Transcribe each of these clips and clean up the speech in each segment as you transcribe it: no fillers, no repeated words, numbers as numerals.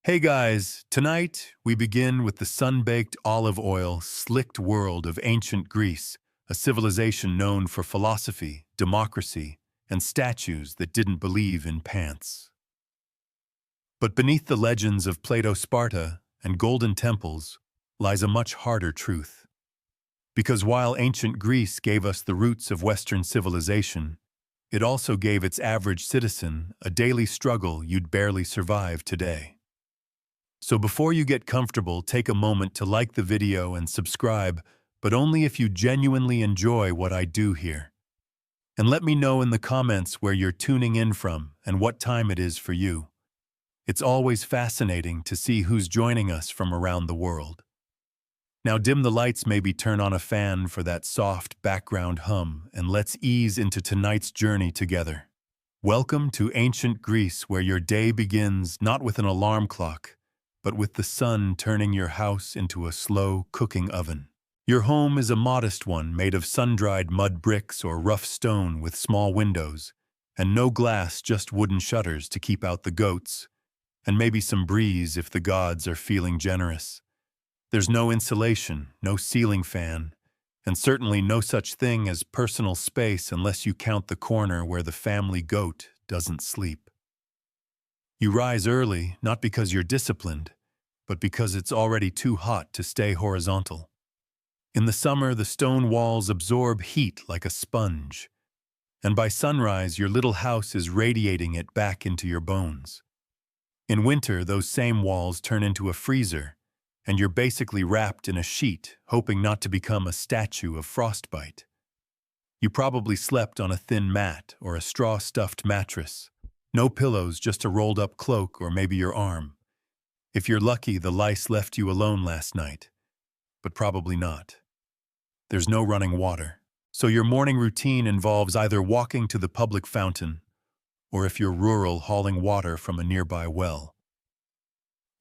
Hey guys, tonight we begin with the sun-baked olive oil slicked world of ancient Greece, a civilization known for philosophy, democracy, and statues that didn't believe in pants. But beneath the legends of Plato's Sparta and golden temples lies a much harder truth. Because while ancient Greece gave us the roots of Western civilization, it also gave its average citizen a daily struggle you'd barely survive today. So before you get comfortable, take a moment to like the video and subscribe, but only if you genuinely enjoy what I do here. And let me know in the comments where you're tuning in from and what time it is for you. It's always fascinating to see who's joining us from around the world. Now dim the lights, maybe turn on a fan for that soft background hum, and let's ease into tonight's journey together. Welcome to ancient Greece, where your day begins not with an alarm clock, but with the sun turning your house into a slow cooking oven. Your home is a modest one made of sun-dried mud bricks or rough stone with small windows, and no glass, just wooden shutters to keep out the goats, and maybe some breeze if the gods are feeling generous. There's no insulation, no ceiling fan, and certainly no such thing as personal space unless you count the corner where the family goat doesn't sleep. You rise early, not because you're disciplined, but because it's already too hot to stay horizontal. In the summer, the stone walls absorb heat like a sponge, and by sunrise, your little house is radiating it back into your bones. In winter, those same walls turn into a freezer, and you're basically wrapped in a sheet, hoping not to become a statue of frostbite. You probably slept on a thin mat or a straw-stuffed mattress. No pillows, just a rolled-up cloak or maybe your arm. If you're lucky, the lice left you alone last night, but probably not. There's no running water, so your morning routine involves either walking to the public fountain, or if you're rural, hauling water from a nearby well.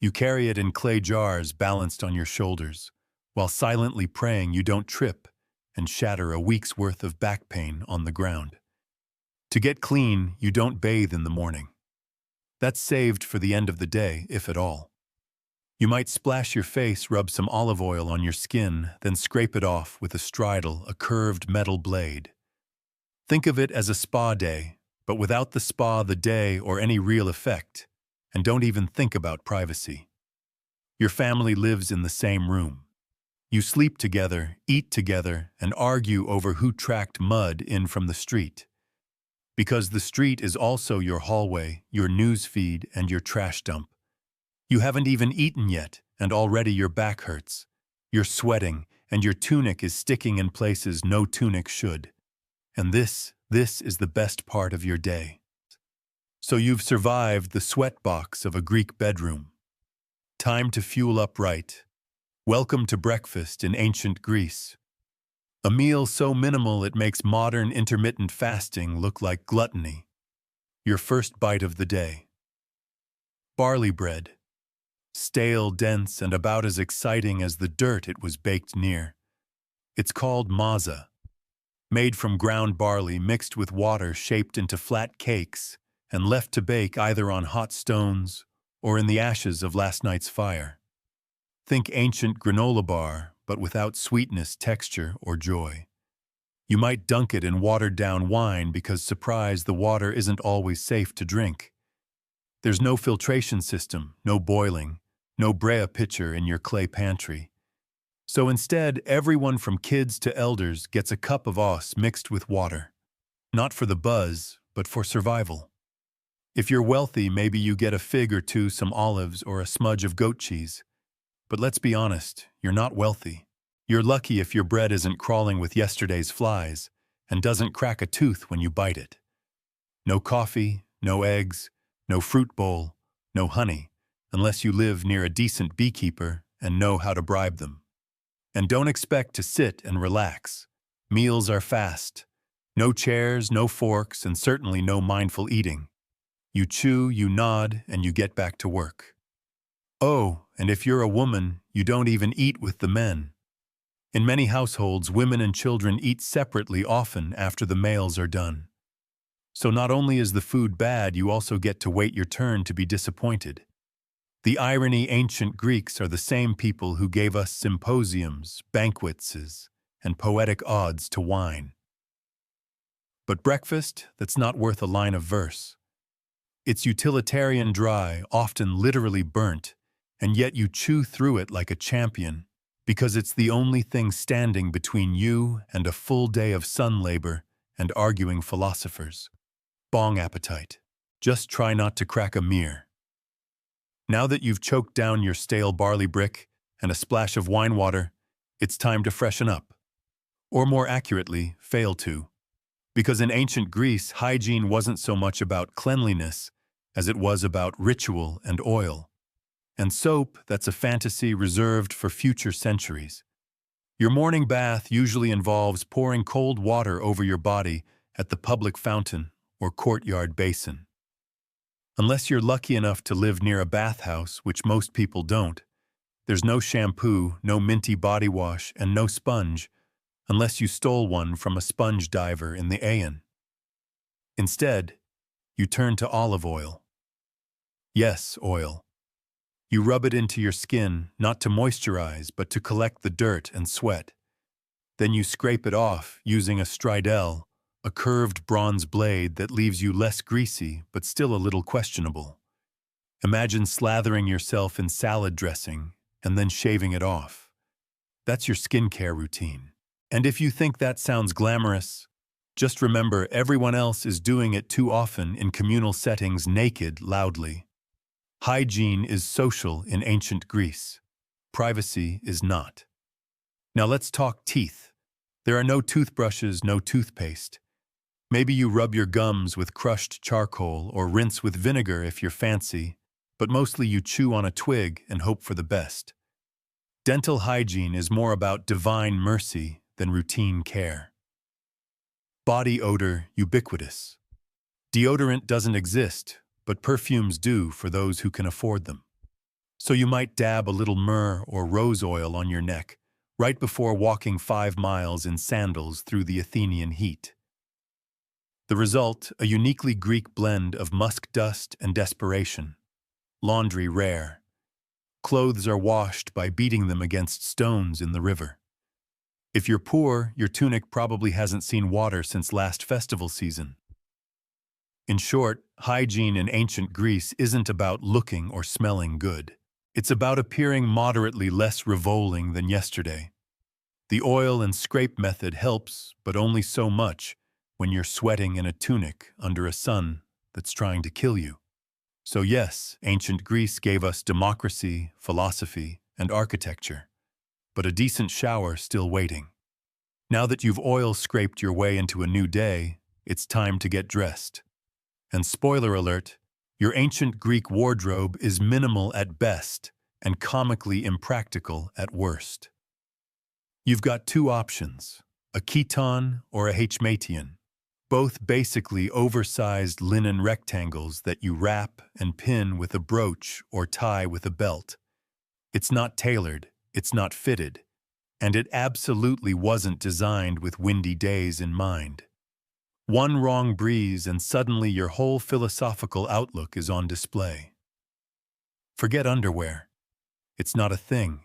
You carry it in clay jars balanced on your shoulders, while silently praying you don't trip and shatter a week's worth of back pain on the ground. To get clean, you don't bathe in the morning. That's saved for the end of the day, if at all. You might splash your face, rub some olive oil on your skin, then scrape it off with a stridle, a curved metal blade. Think of it as a spa day, but without the spa, the day, or any real effect, and don't even think about privacy. Your family lives in the same room. You sleep together, eat together, and argue over who tracked mud in from the street. Because the street is also your hallway, your news feed, and your trash dump. You haven't even eaten yet, and already your back hurts. You're sweating, and your tunic is sticking in places no tunic should. And this is the best part of your day. So you've survived the sweat box of a Greek bedroom. Time to fuel up right. Welcome to breakfast in ancient Greece. A meal so minimal it makes modern intermittent fasting look like gluttony. Your first bite of the day. Barley bread. Stale, dense, and about as exciting as the dirt it was baked near. It's called maza, made from ground barley mixed with water shaped into flat cakes and left to bake either on hot stones or in the ashes of last night's fire. Think ancient granola bar, but without sweetness, texture, or joy. You might dunk it in watered-down wine because, surprise, the water isn't always safe to drink. There's no filtration system, no boiling, no Brea pitcher in your clay pantry. So instead, everyone from kids to elders gets a cup of os mixed with water. Not for the buzz, but for survival. If you're wealthy, maybe you get a fig or two, some olives, or a smudge of goat cheese. But let's be honest, you're not wealthy. You're lucky if your bread isn't crawling with yesterday's flies and doesn't crack a tooth when you bite it. No coffee, no eggs, no fruit bowl, no honey, unless you live near a decent beekeeper and know how to bribe them. And don't expect to sit and relax. Meals are fast. No chairs, no forks, and certainly no mindful eating. You chew, you nod, and you get back to work. Oh, and if you're a woman, you don't even eat with the men. In many households, women and children eat separately often after the males are done. So not only is the food bad, you also get to wait your turn to be disappointed. The irony, ancient Greeks are the same people who gave us symposiums, banquets, and poetic odes to wine. But breakfast, that's not worth a line of verse. It's utilitarian dry, often literally burnt, and yet you chew through it like a champion, because it's the only thing standing between you and a full day of sun labor and arguing philosophers. Bong appetite. Just try not to crack a mirror. Now that you've choked down your stale barley brick and a splash of wine water, it's time to freshen up. Or more accurately, fail to. Because in ancient Greece, hygiene wasn't so much about cleanliness as it was about ritual and oil. And soap, that's a fantasy reserved for future centuries. Your morning bath usually involves pouring cold water over your body at the public fountain or courtyard basin. Unless you're lucky enough to live near a bathhouse, which most people don't, there's no shampoo, no minty body wash, and no sponge, unless you stole one from a sponge diver in the Aeon. Instead, you turn to olive oil. Yes, oil. You rub it into your skin, not to moisturize, but to collect the dirt and sweat. Then you scrape it off using a stridel, a curved bronze blade that leaves you less greasy but still a little questionable. Imagine slathering yourself in salad dressing and then shaving it off. That's your skincare routine. And if you think that sounds glamorous, just remember everyone else is doing it too often in communal settings naked loudly. Hygiene is social in ancient Greece. Privacy is not. Now let's talk teeth. There are no toothbrushes, no toothpaste. Maybe you rub your gums with crushed charcoal or rinse with vinegar if you're fancy, but mostly you chew on a twig and hope for the best. Dental hygiene is more about divine mercy than routine care. Body odor ubiquitous. Deodorant doesn't exist, but perfumes do for those who can afford them. So you might dab a little myrrh or rose oil on your neck right before walking 5 miles in sandals through the Athenian heat. The result, a uniquely Greek blend of musk dust and desperation. Laundry rare. Clothes are washed by beating them against stones in the river. If you're poor, your tunic probably hasn't seen water since last festival season. In short, hygiene in ancient Greece isn't about looking or smelling good. It's about appearing moderately less revolting than yesterday. The oil and scrape method helps, but only so much, when you're sweating in a tunic under a sun that's trying to kill you. So yes, ancient Greece gave us democracy, philosophy, and architecture, but a decent shower still waiting. Now that you've oil scraped your way into a new day, it's time to get dressed. And spoiler alert, your ancient Greek wardrobe is minimal at best and comically impractical at worst. You've got 2 options, a chiton or a hmation. Both basically oversized linen rectangles that you wrap and pin with a brooch or tie with a belt. It's not tailored, it's not fitted, and it absolutely wasn't designed with windy days in mind. One wrong breeze and suddenly your whole philosophical outlook is on display. Forget underwear. It's not a thing.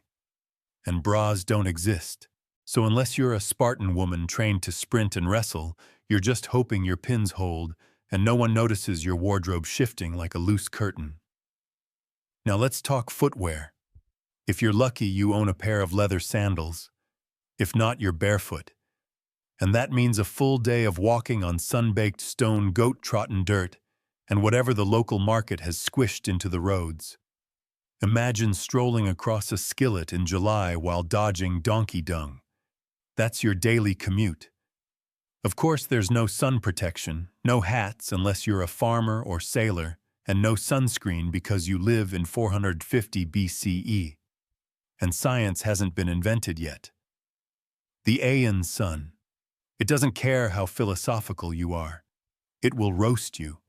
And bras don't exist. So unless you're a Spartan woman trained to sprint and wrestle, you're just hoping your pins hold and no one notices your wardrobe shifting like a loose curtain. Now let's talk footwear. If you're lucky, you own a pair of leather sandals. If not, you're barefoot. And that means a full day of walking on sun-baked stone goat-trodden dirt and whatever the local market has squished into the roads. Imagine strolling across a skillet in July while dodging donkey dung. That's your daily commute. Of course, there's no sun protection, no hats unless you're a farmer or sailor, and no sunscreen because you live in 450 BCE. And science hasn't been invented yet. The Aeon sun. It doesn't care how philosophical you are. It will roast you.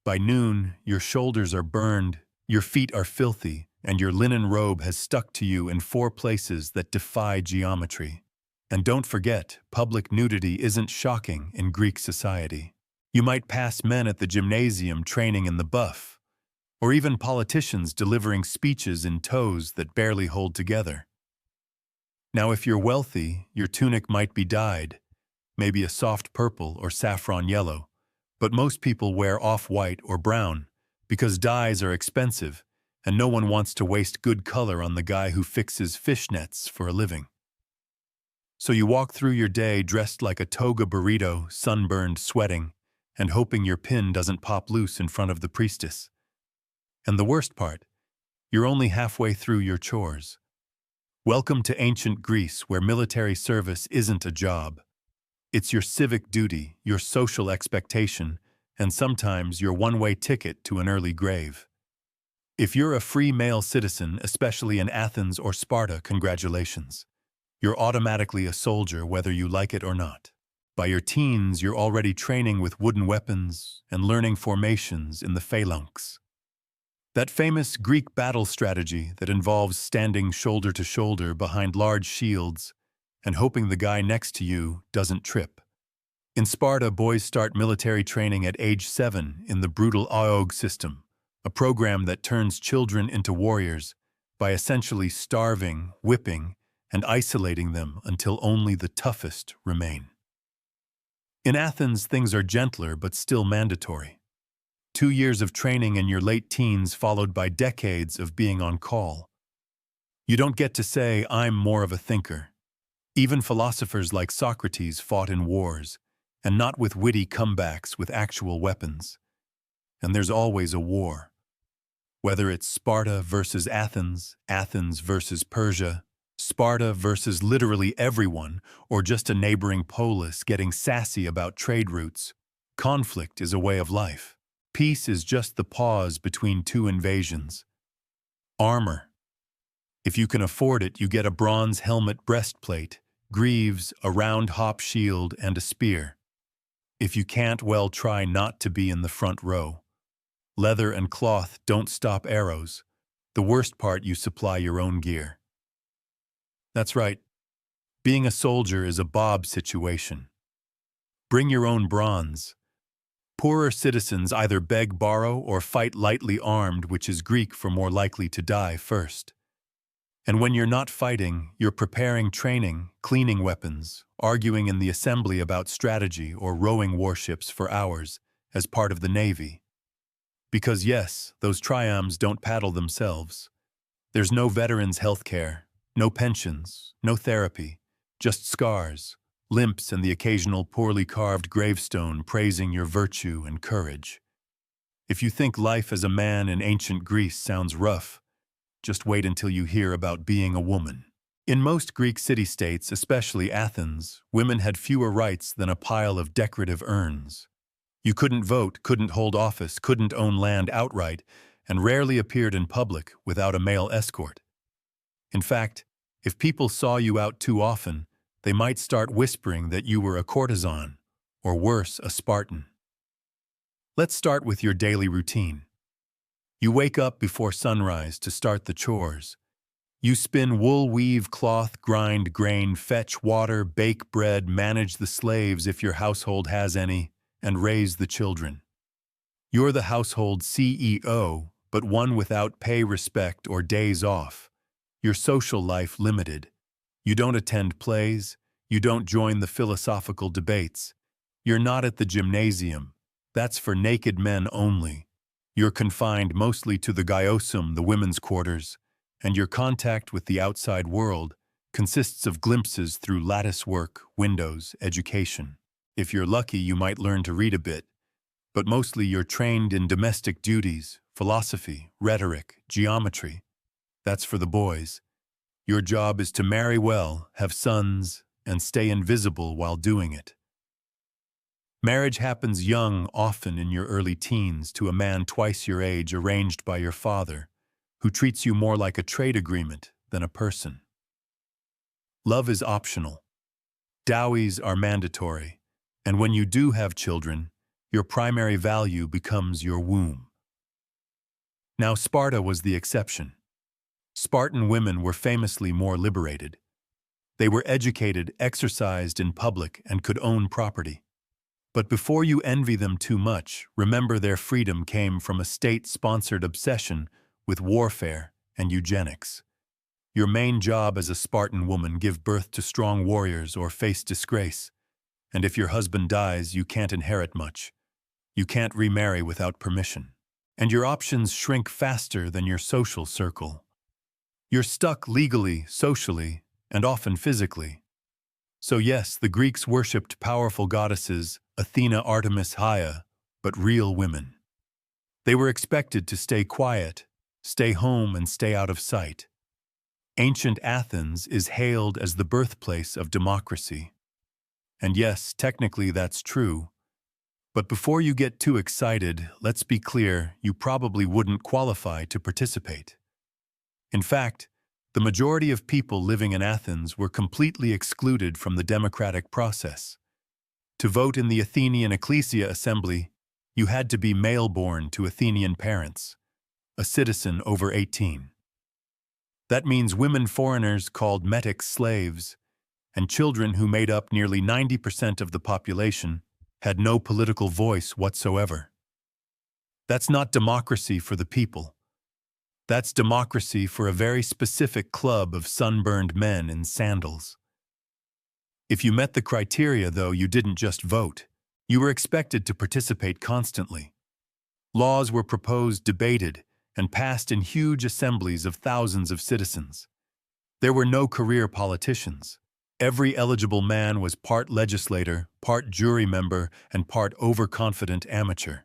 By noon, your shoulders are burned, your feet are filthy, and your linen robe has stuck to you in 4 places that defy geometry. And don't forget, public nudity isn't shocking in Greek society. You might pass men at the gymnasium training in the buff, or even politicians delivering speeches in tows that barely hold together. Now, if you're wealthy, your tunic might be dyed, maybe a soft purple or saffron yellow, but most people wear off-white or brown because dyes are expensive and no one wants to waste good color on the guy who fixes fishnets for a living. So you walk through your day dressed like a toga burrito, sunburned, sweating, and hoping your pin doesn't pop loose in front of the priestess. And the worst part, you're only halfway through your chores. Welcome to ancient Greece, where military service isn't a job. It's your civic duty, your social expectation, and sometimes your one-way ticket to an early grave. If you're a free male citizen, especially in Athens or Sparta, congratulations. You're automatically a soldier whether you like it or not. By your teens, you're already training with wooden weapons and learning formations in the phalanx. That famous Greek battle strategy that involves standing shoulder to shoulder behind large shields and hoping the guy next to you doesn't trip. In Sparta, boys start military training at age 7 in the brutal AOG system, a program that turns children into warriors by essentially starving, whipping, and isolating them until only the toughest remain. In Athens, things are gentler but still mandatory. 2 years of training in your late teens followed by decades of being on call. You don't get to say, "I'm more of a thinker." Even philosophers like Socrates fought in wars, and not with witty comebacks with actual weapons. And there's always a war. Whether it's Sparta versus Athens, Athens versus Persia, Sparta versus literally everyone, or just a neighboring polis getting sassy about trade routes, conflict is a way of life. Peace is just the pause between two invasions. Armor. If you can afford it, you get a bronze helmet breastplate, greaves, a round hop shield, and a spear. If you can't, well, try not to be in the front row. Leather and cloth don't stop arrows. The worst part, you supply your own gear. That's right. Being a soldier is a Bob situation. Bring your own bronze. Poorer citizens either beg, borrow, or fight lightly armed, which is Greek for more likely to die first. And when you're not fighting, you're preparing training, cleaning weapons, arguing in the assembly about strategy, or rowing warships for hours as part of the Navy. Because yes, those triams don't paddle themselves. There's no veterans' health care. No pensions, no therapy, just scars, limps, and the occasional poorly carved gravestone praising your virtue and courage. If you think life as a man in ancient Greece sounds rough, just wait until you hear about being a woman. In most Greek city-states, especially Athens, women had fewer rights than a pile of decorative urns. You couldn't vote, couldn't hold office, couldn't own land outright, and rarely appeared in public without a male escort. In fact, if people saw you out too often, they might start whispering that you were a courtesan, or worse, a Spartan. Let's start with your daily routine. You wake up before sunrise to start the chores. You spin wool, weave cloth, grind grain, fetch water, bake bread, manage the slaves if your household has any, and raise the children. You're the household CEO, but one without pay, respect, or days off. Your social life limited. You don't attend plays. You don't join the philosophical debates. You're not at the gymnasium. That's for naked men only. You're confined mostly to the gaiosum, the women's quarters, and your contact with the outside world consists of glimpses through lattice work, windows, education. If you're lucky, you might learn to read a bit, but mostly you're trained in domestic duties, philosophy, rhetoric, geometry. That's for the boys. Your job is to marry well, have sons, and stay invisible while doing it. Marriage happens young, often in your early teens, to a man twice your age, arranged by your father, who treats you more like a trade agreement than a person. Love is optional. Dowries are mandatory, and when you do have children, your primary value becomes your womb. Now, Sparta was the exception. Spartan women were famously more liberated. They were educated, exercised in public, and could own property. But before you envy them too much, remember their freedom came from a state-sponsored obsession with warfare and eugenics. Your main job as a Spartan woman: give birth to strong warriors or face disgrace. And if your husband dies, you can't inherit much. You can't remarry without permission. And your options shrink faster than your social circle. You're stuck legally, socially, and often physically. So yes, the Greeks worshipped powerful goddesses, Athena, Artemis, Haia, but real women. They were expected to stay quiet, stay home, and stay out of sight. Ancient Athens is hailed as the birthplace of democracy. And yes, technically that's true. But before you get too excited, let's be clear, you probably wouldn't qualify to participate. In fact, the majority of people living in Athens were completely excluded from the democratic process. To vote in the Athenian Ecclesia Assembly, you had to be male-born to Athenian parents, a citizen over 18. That means women foreigners called metics slaves, and children who made up nearly 90% of the population had no political voice whatsoever. That's not democracy for the people. That's democracy for a very specific club of sunburned men in sandals. If you met the criteria, though, you didn't just vote. You were expected to participate constantly. Laws were proposed, debated, and passed in huge assemblies of thousands of citizens. There were no career politicians. Every eligible man was part legislator, part jury member, and part overconfident amateur.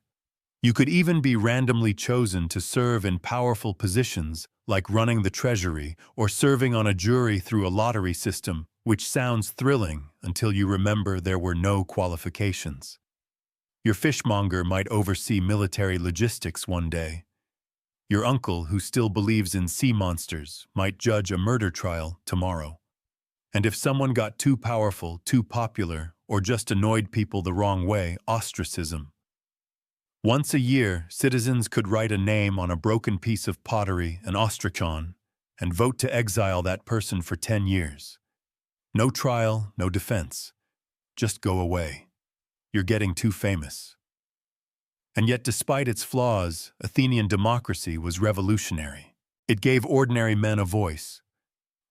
You could even be randomly chosen to serve in powerful positions like running the treasury or serving on a jury through a lottery system, which sounds thrilling until you remember there were no qualifications. Your fishmonger might oversee military logistics one day. Your uncle, who still believes in sea monsters, might judge a murder trial tomorrow. And if someone got too powerful, too popular, or just annoyed people the wrong way, ostracism. Once a year, citizens could write a name on a broken piece of pottery, an ostrachon, and vote to exile that person for 10 years. No trial, no defense. Just go away. You're getting too famous. And yet, despite its flaws, Athenian democracy was revolutionary. It gave ordinary men a voice.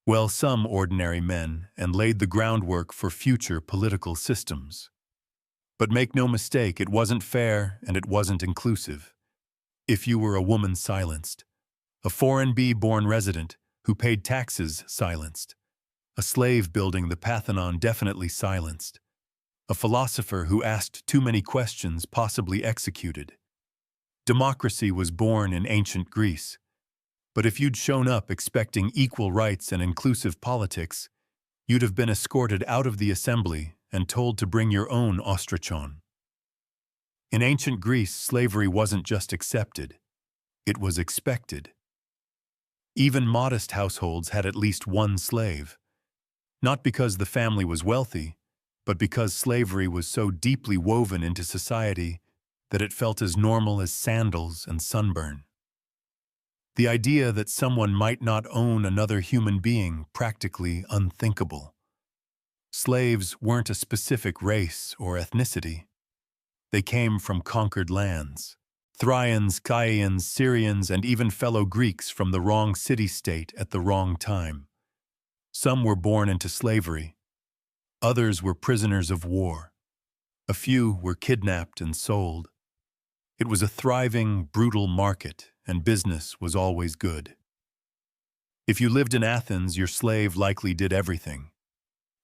Well, some ordinary men, and laid the groundwork for future political systems. But make no mistake, it wasn't fair and it wasn't inclusive. If you were a woman, silenced. A foreign bee-born resident who paid taxes, silenced. A slave building the Parthenon, definitely silenced. A philosopher who asked too many questions, possibly executed. Democracy was born in ancient Greece. But if you'd shown up expecting equal rights and inclusive politics, you'd have been escorted out of the assembly and told to bring your own ostrachon. In ancient Greece, slavery wasn't just accepted, it was expected. Even modest households had at least one slave, not because the family was wealthy, but because slavery was so deeply woven into society that it felt as normal as sandals and sunburn. The idea that someone might not own another human being, practically unthinkable. Slaves weren't a specific race or ethnicity. They came from conquered lands. Thrians, Chians, Syrians, and even fellow Greeks from the wrong city-state at the wrong time. Some were born into slavery. Others were prisoners of war. A few were kidnapped and sold. It was a thriving, brutal market, and business was always good. If you lived in Athens, your slave likely did everything.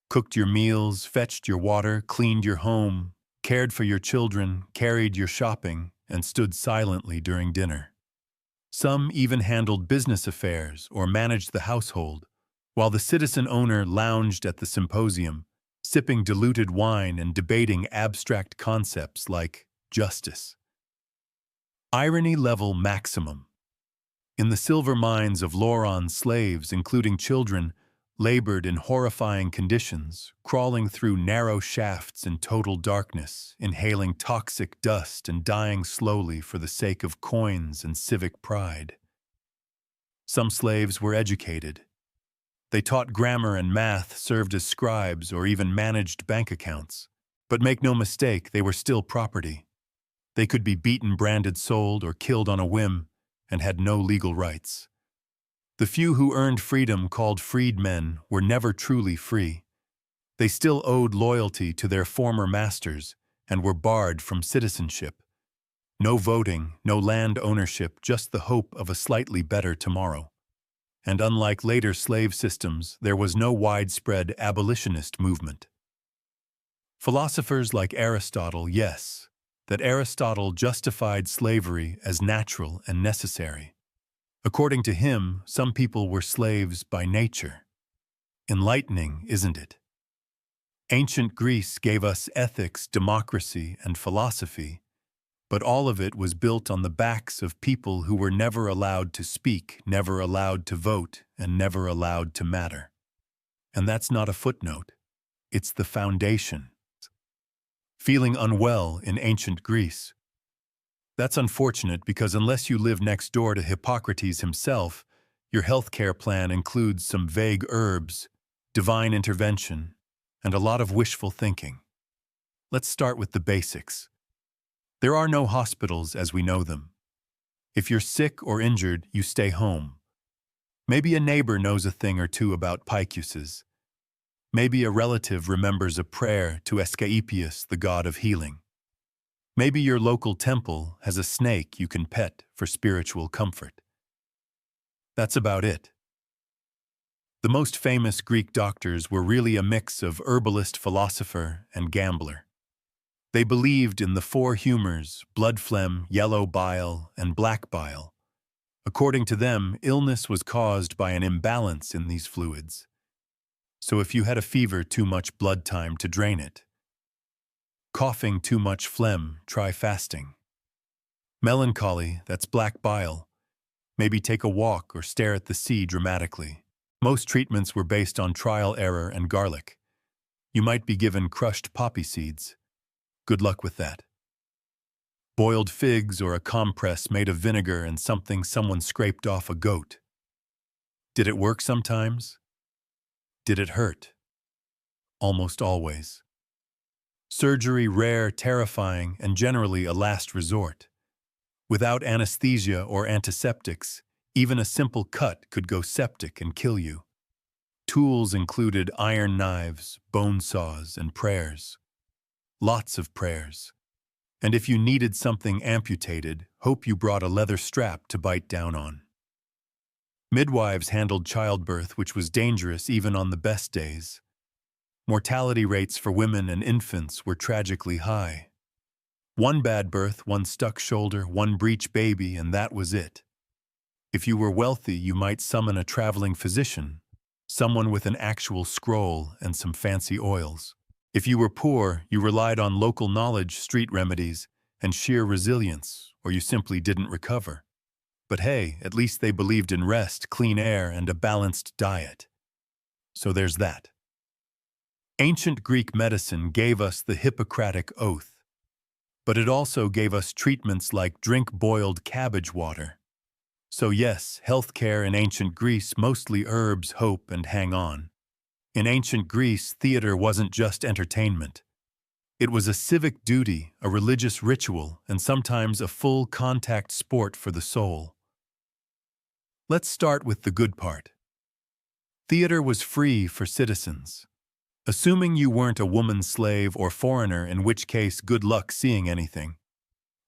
Cooked your meals, fetched your water, cleaned your home, cared for your children, carried your shopping, and stood silently during dinner. Some even handled business affairs or managed the household, while the citizen owner lounged at the symposium, sipping diluted wine and debating abstract concepts like justice. Irony level maximum. In the silver mines of Lauron, slaves, including children, labored in horrifying conditions, crawling through narrow shafts in total darkness, inhaling toxic dust and dying slowly for the sake of coins and civic pride. Some slaves were educated. They taught grammar and math, served as scribes, or even managed bank accounts. But make no mistake, they were still property. They could be beaten, branded, sold, or killed on a whim, and had no legal rights. The few who earned freedom, called freedmen, were never truly free. They still owed loyalty to their former masters and were barred from citizenship. No voting, no land ownership, just the hope of a slightly better tomorrow. And unlike later slave systems, there was no widespread abolitionist movement. Philosophers like Aristotle, yes, that Aristotle justified slavery as natural and necessary. According to him, some people were slaves by nature. Enlightening, isn't it? Ancient Greece gave us ethics, democracy, and philosophy, but all of it was built on the backs of people who were never allowed to speak, never allowed to vote, and never allowed to matter. And that's not a footnote. It's the foundation. Feeling unwell in ancient Greece. That's unfortunate because unless you live next door to Hippocrates himself, your healthcare plan includes some vague herbs, divine intervention, and a lot of wishful thinking. Let's start with the basics. There are no hospitals as we know them. If you're sick or injured, you stay home. Maybe a neighbor knows a thing or two about picuses. Maybe a relative remembers a prayer to Asclepius, the god of healing. Maybe your local temple has a snake you can pet for spiritual comfort. That's about it. The most famous Greek doctors were really a mix of herbalist, philosopher, and gambler. They believed in the four humors, blood phlegm, yellow bile, and black bile. According to them, illness was caused by an imbalance in these fluids. So if you had a fever, too much blood time to drain it. Coughing, too much phlegm, try fasting. Melancholy, that's black bile. Maybe take a walk or stare at the sea dramatically. Most treatments were based on trial, error, and garlic. You might be given crushed poppy seeds. Good luck with that. Boiled figs or a compress made of vinegar and something someone scraped off a goat. Did it work sometimes? Did it hurt? Almost always. Surgery rare, terrifying, and generally a last resort. Without anesthesia or antiseptics, even a simple cut could go septic and kill you. Tools included iron knives, bone saws, and prayers. Lots of prayers. And if you needed something amputated, hope you brought a leather strap to bite down on. Midwives handled childbirth, which was dangerous even on the best days. Mortality rates for women and infants were tragically high. One bad birth, one stuck shoulder, one breech baby, and that was it. If you were wealthy, you might summon a traveling physician, someone with an actual scroll and some fancy oils. If you were poor, you relied on local knowledge, street remedies, and sheer resilience, or you simply didn't recover. But hey, at least they believed in rest, clean air, and a balanced diet. So there's that. Ancient Greek medicine gave us the Hippocratic Oath, but it also gave us treatments like drink boiled cabbage water. So yes, healthcare in ancient Greece, mostly herbs, hope, and hang on. In ancient Greece, theater wasn't just entertainment. It was a civic duty, a religious ritual, and sometimes a full contact sport for the soul. Let's start with the good part. Theater was free for citizens. Assuming you weren't a woman slave or foreigner, in which case good luck seeing anything.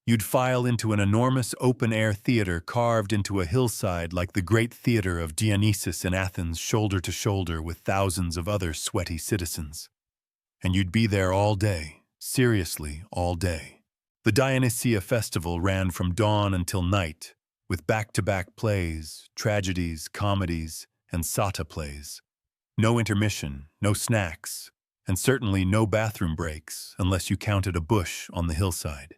You'd file into an enormous open-air theater carved into a hillside like the great theater of Dionysus in Athens, shoulder to shoulder with thousands of other sweaty citizens. And you'd be there all day, seriously all day. The Dionysia festival ran from dawn until night, with back-to-back plays, tragedies, comedies, and sata plays. No intermission, no snacks, and certainly no bathroom breaks unless you counted a bush on the hillside.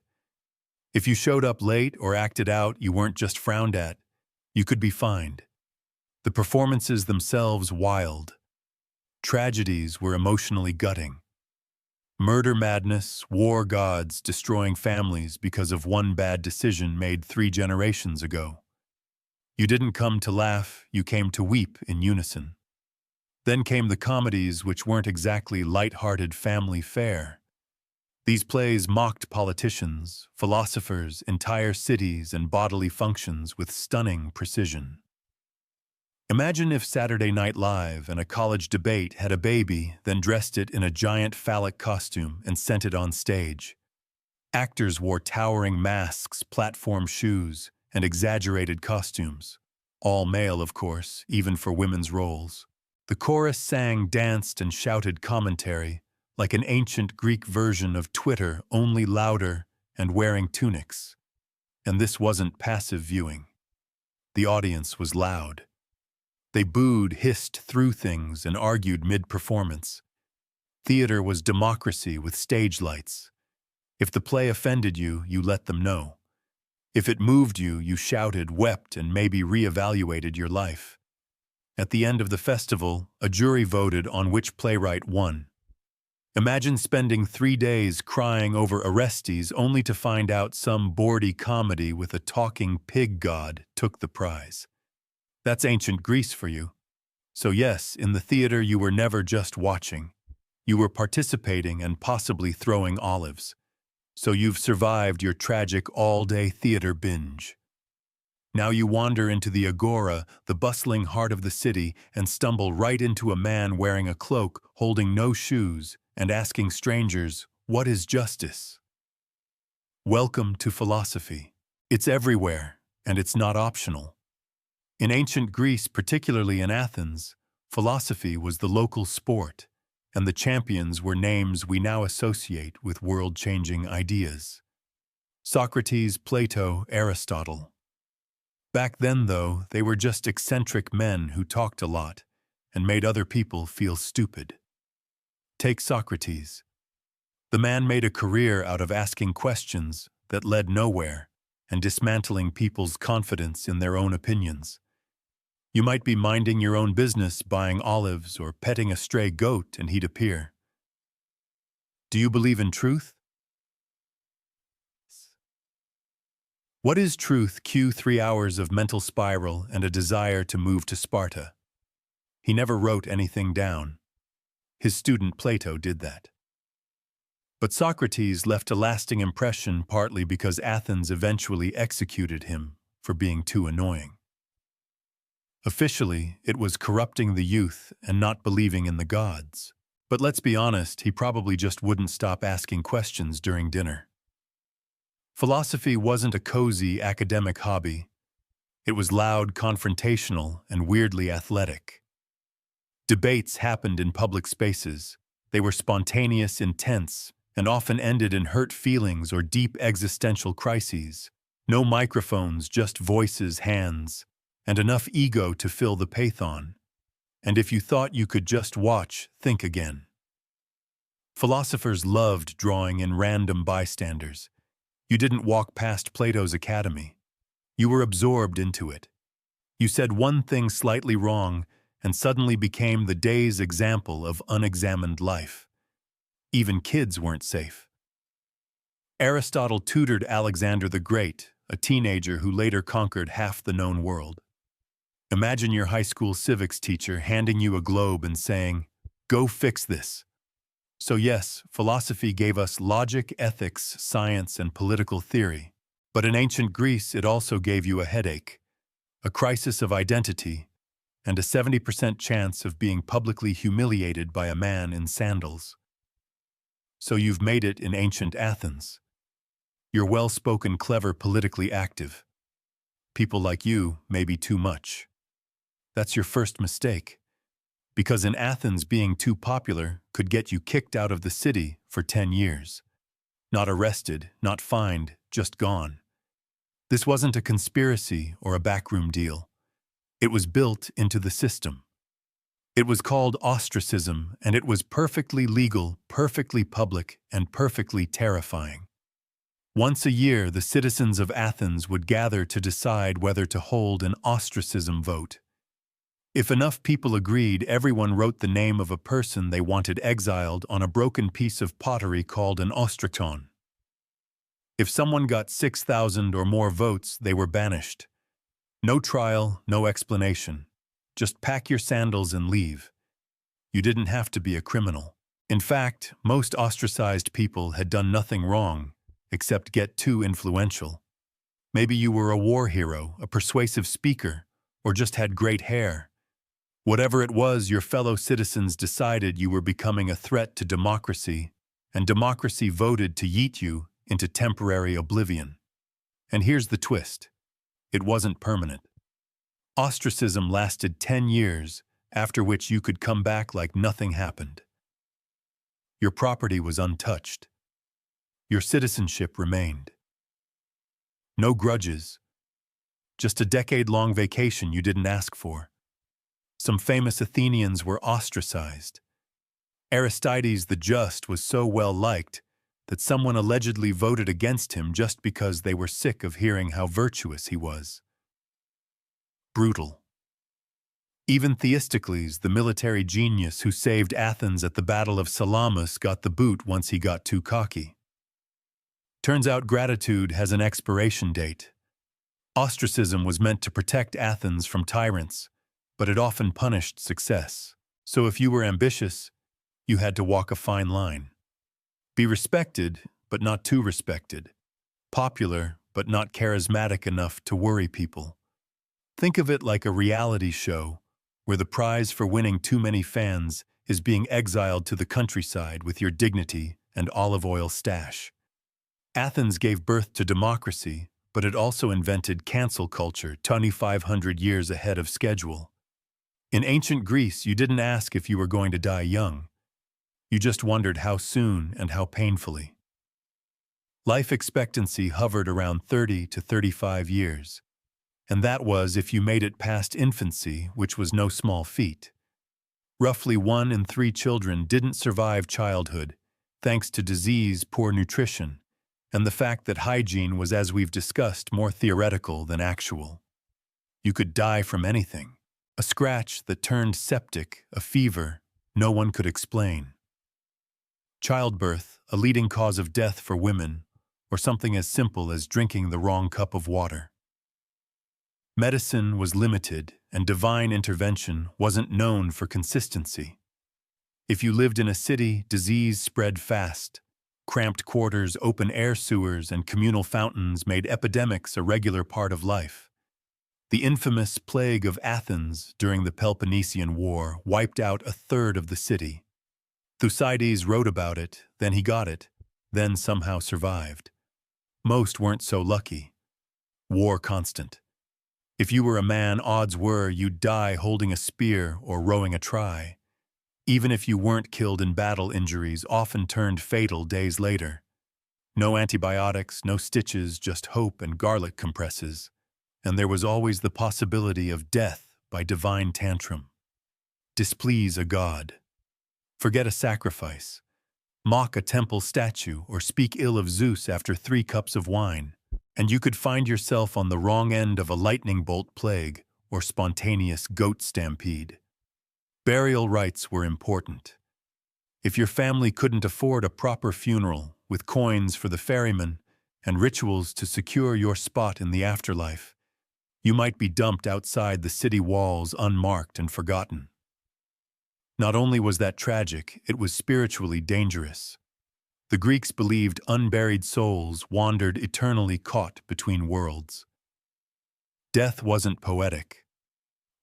If you showed up late or acted out, you weren't just frowned at, you could be fined. The performances themselves wild. Tragedies were emotionally gutting. Murder madness, war gods destroying families because of one bad decision made 3 generations ago. You didn't come to laugh, you came to weep in unison. Then came the comedies, which weren't exactly light-hearted family fare. These plays mocked politicians, philosophers, entire cities, and bodily functions with stunning precision. Imagine if Saturday Night Live and a college debate had a baby, then dressed it in a giant phallic costume and sent it on stage. Actors wore towering masks, platform shoes, and exaggerated costumes. All male, of course, even for women's roles. The chorus sang, danced, and shouted commentary, like an ancient Greek version of Twitter, only louder and wearing tunics. And this wasn't passive viewing. The audience was loud. They booed, hissed, threw things, and argued mid-performance. Theater was democracy with stage lights. If the play offended you, you let them know. If it moved you, you shouted, wept, and maybe re-evaluated your life. At the end of the festival, a jury voted on which playwright won. Imagine spending 3 days crying over Orestes only to find out some bawdy comedy with a talking pig god took the prize. That's ancient Greece for you. So yes, in the theater you were never just watching. You were participating and possibly throwing olives. So you've survived your tragic all-day theater binge. Now you wander into the agora, the bustling heart of the city, and stumble right into a man wearing a cloak, holding no shoes, and asking strangers, "What is justice?" Welcome to philosophy. It's everywhere, and it's not optional. In ancient Greece, particularly in Athens, philosophy was the local sport, and the champions were names we now associate with world-changing ideas. Socrates, Plato, Aristotle. Back then, though, they were just eccentric men who talked a lot and made other people feel stupid. Take Socrates. The man made a career out of asking questions that led nowhere and dismantling people's confidence in their own opinions. You might be minding your own business, buying olives or petting a stray goat, and he'd appear. Do you believe in truth? What is truth? Cue 3 hours of mental spiral and a desire to move to Sparta. He never wrote anything down. His student Plato did that. But Socrates left a lasting impression partly because Athens eventually executed him for being too annoying. Officially, it was corrupting the youth and not believing in the gods. But let's be honest, he probably just wouldn't stop asking questions during dinner. Philosophy wasn't a cozy academic hobby. It was loud, confrontational, and weirdly athletic. Debates happened in public spaces. They were spontaneous, intense, and often ended in hurt feelings or deep existential crises. No microphones, just voices, hands, and enough ego to fill the pathon. And if you thought you could just watch, think again. Philosophers loved drawing in random bystanders. You didn't walk past Plato's academy. You were absorbed into it. You said one thing slightly wrong and suddenly became the day's example of unexamined life. Even kids weren't safe. Aristotle tutored Alexander the Great, a teenager who later conquered half the known world. Imagine your high school civics teacher handing you a globe and saying, "Go fix this." So yes, philosophy gave us logic, ethics, science, and political theory. But in ancient Greece, it also gave you a headache, a crisis of identity, and a 70% chance of being publicly humiliated by a man in sandals. So you've made it in ancient Athens. You're well-spoken, clever, politically active. People like you may be too much. That's your first mistake. Because in Athens, being too popular could get you kicked out of the city for 10 years. Not arrested, not fined, just gone. This wasn't a conspiracy or a backroom deal. It was built into the system. It was called ostracism, and it was perfectly legal, perfectly public, and perfectly terrifying. Once a year, the citizens of Athens would gather to decide whether to hold an ostracism vote. If enough people agreed, everyone wrote the name of a person they wanted exiled on a broken piece of pottery called an ostraton. If someone got 6,000 or more votes, they were banished. No trial, no explanation. Just pack your sandals and leave. You didn't have to be a criminal. In fact, most ostracized people had done nothing wrong except get too influential. Maybe you were a war hero, a persuasive speaker, or just had great hair. Whatever it was, your fellow citizens decided you were becoming a threat to democracy, and democracy voted to yeet you into temporary oblivion. And here's the twist. It wasn't permanent. Ostracism lasted 10 years, after which you could come back like nothing happened. Your property was untouched. Your citizenship remained. No grudges. Just a decade-long vacation you didn't ask for. Some famous Athenians were ostracized. Aristides the Just was so well-liked that someone allegedly voted against him just because they were sick of hearing how virtuous he was. Brutal. Even Themistocles, the military genius who saved Athens at the Battle of Salamis, got the boot once he got too cocky. Turns out gratitude has an expiration date. Ostracism was meant to protect Athens from tyrants, but it often punished success. So if you were ambitious, you had to walk a fine line. Be respected, but not too respected. Popular, but not charismatic enough to worry people. Think of it like a reality show, where the prize for winning too many fans is being exiled to the countryside with your dignity and olive oil stash. Athens gave birth to democracy, but it also invented cancel culture 2,500 years ahead of schedule. In ancient Greece, you didn't ask if you were going to die young. You just wondered how soon and how painfully. Life expectancy hovered around 30 to 35 years, and that was if you made it past infancy, which was no small feat. Roughly 1 in 3 children didn't survive childhood, thanks to disease, poor nutrition, and the fact that hygiene was, as we've discussed, more theoretical than actual. You could die from anything. A scratch that turned septic, a fever no one could explain. Childbirth, a leading cause of death for women, or something as simple as drinking the wrong cup of water. Medicine was limited, and divine intervention wasn't known for consistency. If you lived in a city, disease spread fast. Cramped quarters, open-air sewers, and communal fountains made epidemics a regular part of life. The infamous plague of Athens during the Peloponnesian War wiped out 1/3 of the city. Thucydides wrote about it, then he got it, then somehow survived. Most weren't so lucky. War constant. If you were a man, odds were you'd die holding a spear or rowing a try. Even if you weren't killed in battle, injuries often turned fatal days later. No antibiotics, no stitches, just hope and garlic compresses. And there was always the possibility of death by divine tantrum. Displease a god. Forget a sacrifice. Mock a temple statue or speak ill of Zeus after 3 cups of wine, and you could find yourself on the wrong end of a lightning bolt plague or spontaneous goat stampede. Burial rites were important. If your family couldn't afford a proper funeral with coins for the ferryman and rituals to secure your spot in the afterlife, you might be dumped outside the city walls unmarked and forgotten. Not only was that tragic, it was spiritually dangerous. The Greeks believed unburied souls wandered eternally caught between worlds. Death wasn't poetic.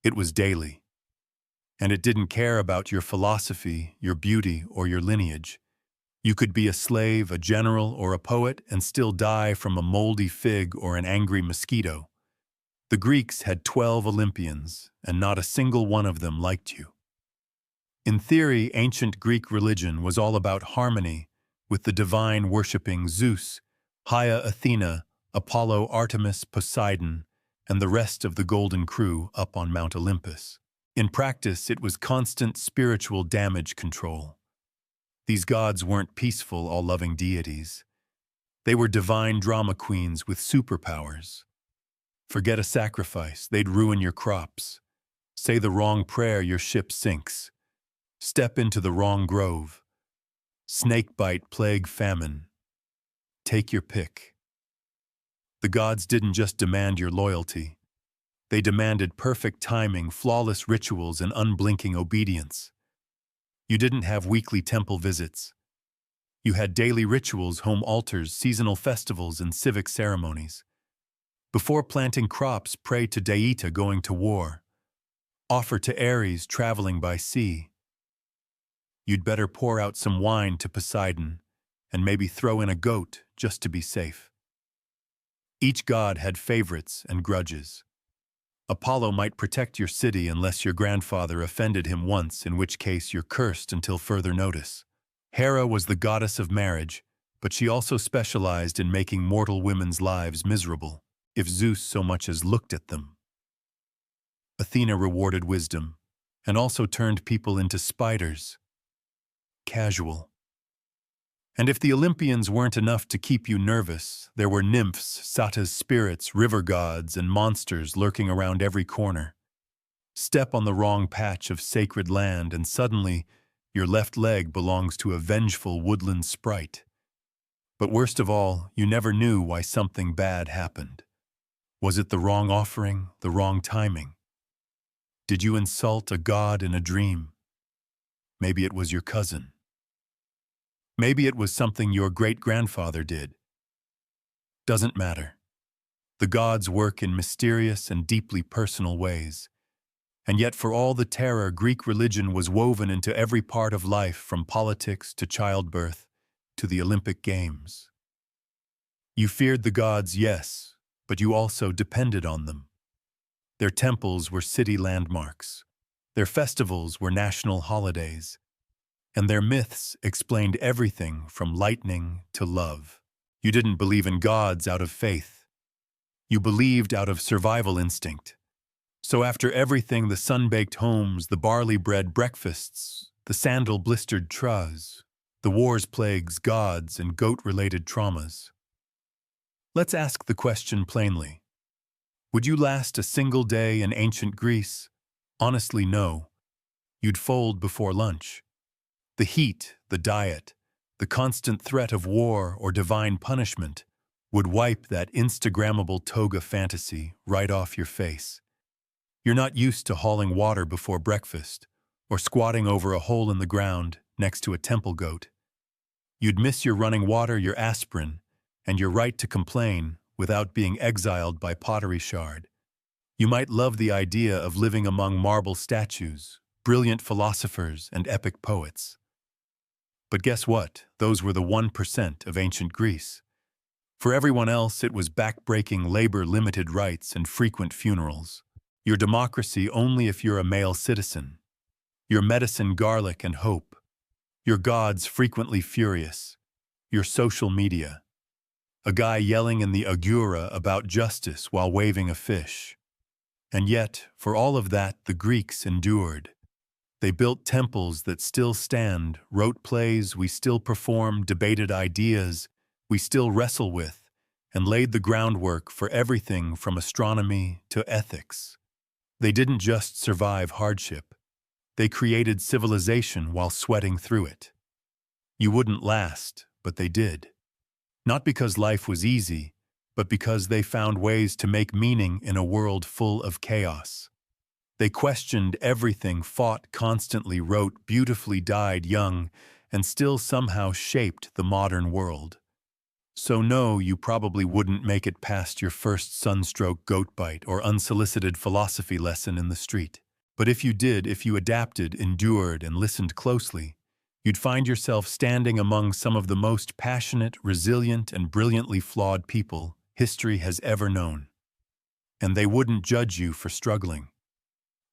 It was daily. And it didn't care about your philosophy, your beauty, or your lineage. You could be a slave, a general, or a poet and still die from a moldy fig or an angry mosquito. The Greeks had 12 Olympians, and not a single one of them liked you. In theory, ancient Greek religion was all about harmony, with the divine worshipping Zeus, Hagia Athena, Apollo, Artemis, Poseidon, and the rest of the Golden Crew up on Mount Olympus. In practice, it was constant spiritual damage control. These gods weren't peaceful, all-loving deities. They were divine drama queens with superpowers. Forget a sacrifice, they'd ruin your crops. Say the wrong prayer, your ship sinks. Step into the wrong grove. Snake bite, plague, famine. Take your pick. The gods didn't just demand your loyalty. They demanded perfect timing, flawless rituals, and unblinking obedience. You didn't have weekly temple visits. You had daily rituals, home altars, seasonal festivals, and civic ceremonies. Before planting crops, pray to Deita going to war. Offer to Ares traveling by sea. You'd better pour out some wine to Poseidon, and maybe throw in a goat just to be safe. Each god had favorites and grudges. Apollo might protect your city unless your grandfather offended him once, in which case you're cursed until further notice. Hera was the goddess of marriage, but she also specialized in making mortal women's lives miserable, if Zeus so much as looked at them. Athena rewarded wisdom, and also turned people into spiders. Casual. And if the Olympians weren't enough to keep you nervous, there were nymphs, satyrs, spirits, river gods, and monsters lurking around every corner. Step on the wrong patch of sacred land, and suddenly your left leg belongs to a vengeful woodland sprite. But worst of all, you never knew why something bad happened. Was it the wrong offering, the wrong timing? Did you insult a god in a dream? Maybe it was your cousin. Maybe it was something your great-grandfather did. Doesn't matter. The gods work in mysterious and deeply personal ways. And yet for all the terror, Greek religion was woven into every part of life, from politics to childbirth to the Olympic Games. You feared the gods, yes, but you also depended on them. Their temples were city landmarks. Their festivals were national holidays. And their myths explained everything from lightning to love. You didn't believe in gods out of faith. You believed out of survival instinct. So after everything, the sun-baked homes, the barley-bread breakfasts, the sandal-blistered troughs, the wars, plagues, gods, and goat-related traumas. Let's ask the question plainly. Would you last a single day in ancient Greece? Honestly, no. You'd fold before lunch. The heat, the diet, the constant threat of war or divine punishment would wipe that Instagrammable toga fantasy right off your face. You're not used to hauling water before breakfast or squatting over a hole in the ground next to a temple goat. You'd miss your running water, your aspirin, and your right to complain without being exiled by pottery shard. You might love the idea of living among marble statues, brilliant philosophers, and epic poets. But guess what? Those were the 1% of ancient Greece. For everyone else, it was back-breaking labor-limited rights and frequent funerals. Your democracy only if you're a male citizen. Your medicine garlic and hope. Your gods frequently furious. Your social media. A guy yelling in the agora about justice while waving a fish. And yet, for all of that, the Greeks endured. They built temples that still stand, wrote plays we still perform, debated ideas we still wrestle with, and laid the groundwork for everything from astronomy to ethics. They didn't just survive hardship. They created civilization while sweating through it. You wouldn't last, but they did. Not because life was easy, but because they found ways to make meaning in a world full of chaos. They questioned everything, fought constantly, wrote beautifully, died young, and still somehow shaped the modern world. So no, you probably wouldn't make it past your first sunstroke goat bite or unsolicited philosophy lesson in the street. But if you did, if you adapted, endured, and listened closely, you'd find yourself standing among some of the most passionate, resilient, and brilliantly flawed people history has ever known. And they wouldn't judge you for struggling.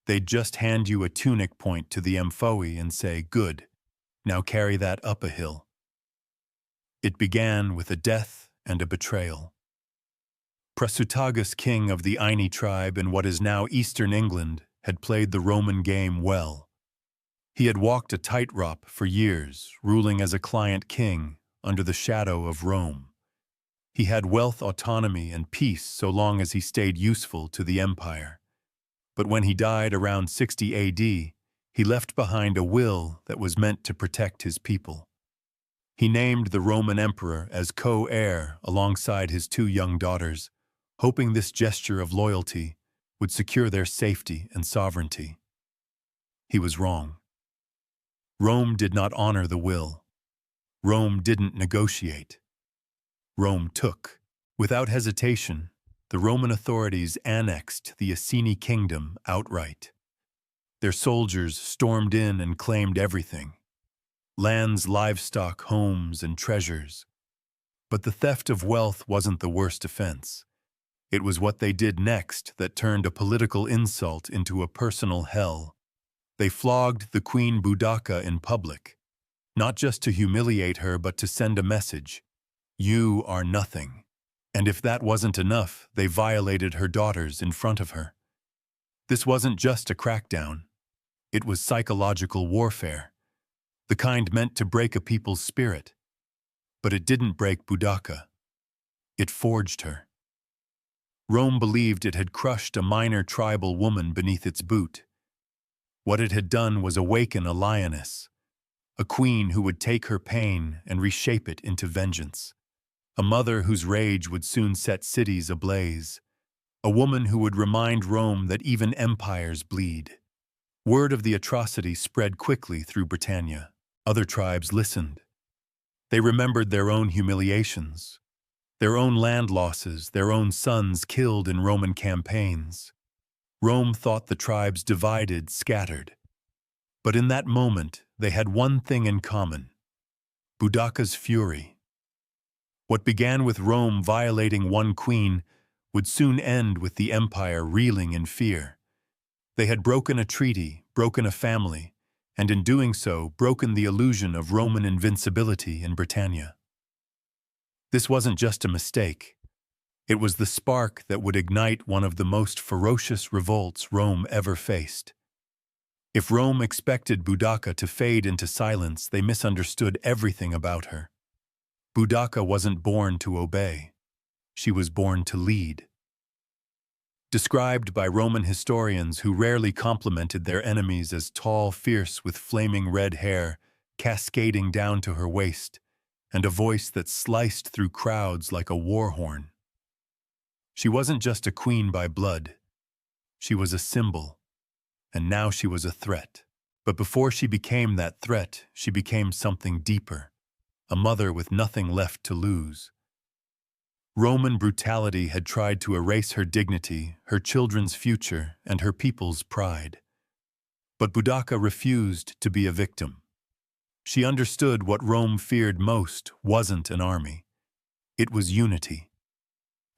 They'd just hand you a tunic, point to the amphoi, and say, "Good, now carry that up a hill." It began with a death and a betrayal. Prasutagus, king of the Aini tribe in what is now eastern England, had played the Roman game well. He had walked a tightrope for years, ruling as a client king under the shadow of Rome. He had wealth, autonomy, and peace so long as he stayed useful to the empire. But when he died around 60 AD, he left behind a will that was meant to protect his people. He named the Roman emperor as co-heir alongside his 2 young daughters, hoping this gesture of loyalty would secure their safety and sovereignty. He was wrong. Rome did not honor the will. Rome didn't negotiate. Rome took. Without hesitation, the Roman authorities annexed the Iceni kingdom outright. Their soldiers stormed in and claimed everything: lands, livestock, homes, and treasures. But the theft of wealth wasn't the worst offense. It was what they did next that turned a political insult into a personal hell. They flogged the Queen Boudica in public, not just to humiliate her but to send a message: you are nothing. And if that wasn't enough, they violated her daughters in front of her. This wasn't just a crackdown. It was psychological warfare, the kind meant to break a people's spirit. But it didn't break Boudica. It forged her. Rome believed it had crushed a minor tribal woman beneath its boot. What it had done was awaken a lioness, a queen who would take her pain and reshape it into vengeance, a mother whose rage would soon set cities ablaze, a woman who would remind Rome that even empires bleed. Word of the atrocity spread quickly through Britannia. Other tribes listened. They remembered their own humiliations, their own land losses, their own sons killed in Roman campaigns. Rome thought the tribes divided, scattered. But in that moment, they had one thing in common: Boudica's fury. What began with Rome violating one queen would soon end with the empire reeling in fear. They had broken a treaty, broken a family, and in doing so, broken the illusion of Roman invincibility in Britannia. This wasn't just a mistake. It was the spark that would ignite one of the most ferocious revolts Rome ever faced. If Rome expected Boudica to fade into silence, they misunderstood everything about her. Boudica wasn't born to obey. She was born to lead. Described by Roman historians who rarely complimented their enemies as tall, fierce, with flaming red hair cascading down to her waist, and a voice that sliced through crowds like a war horn. She wasn't just a queen by blood. She was a symbol, and now she was a threat. But before she became that threat, she became something deeper, a mother with nothing left to lose. Roman brutality had tried to erase her dignity, her children's future, and her people's pride. But Boudica refused to be a victim. She understood what Rome feared most wasn't an army. It was unity.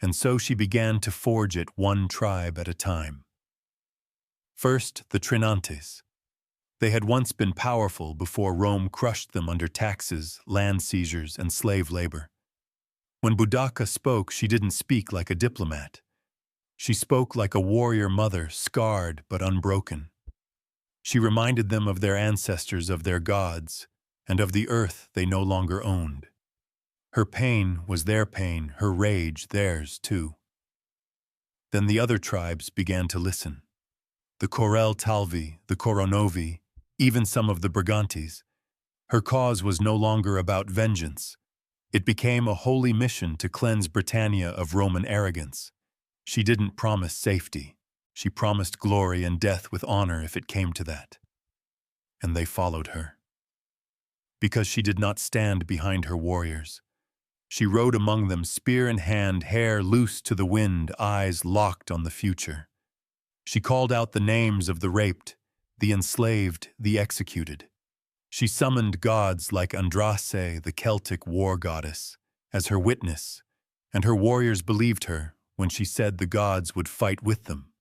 And so she began to forge it one tribe at a time. First, the Trinantes. They had once been powerful before Rome crushed them under taxes, land seizures, and slave labor. When Boudica spoke, she didn't speak like a diplomat. She spoke like a warrior mother, scarred but unbroken. She reminded them of their ancestors, of their gods, and of the earth they no longer owned. Her pain was their pain, her rage theirs too. Then the other tribes began to listen. The Corel Talvi, the Coronovi, even some of the Brigantes. Her cause was no longer about vengeance. It became a holy mission to cleanse Britannia of Roman arrogance. She didn't promise safety. She promised glory and death with honor if it came to that. And they followed her. Because she did not stand behind her warriors. She rode among them, spear in hand, hair loose to the wind, eyes locked on the future. She called out the names of the raped, the enslaved, the executed. She summoned gods like Andraste, the Celtic war goddess, as her witness, and her warriors believed her when she said the gods would fight with them.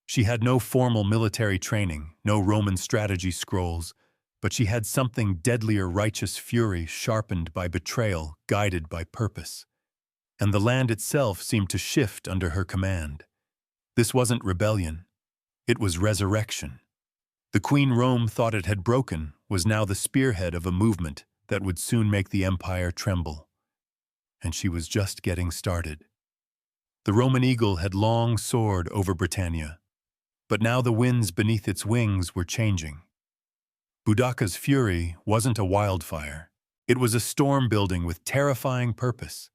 She had no formal military training, no Roman strategy scrolls, but she had something deadlier: righteous fury sharpened by betrayal, guided by purpose. And the land itself seemed to shift under her command. This wasn't rebellion. It was resurrection. The Queen Rome thought it had broken was now the spearhead of a movement that would soon make the empire tremble. And she was just getting started. The Roman eagle had long soared over Britannia, but now the winds beneath its wings were changing. Boudica's fury wasn't a wildfire. It was a storm building with terrifying purpose.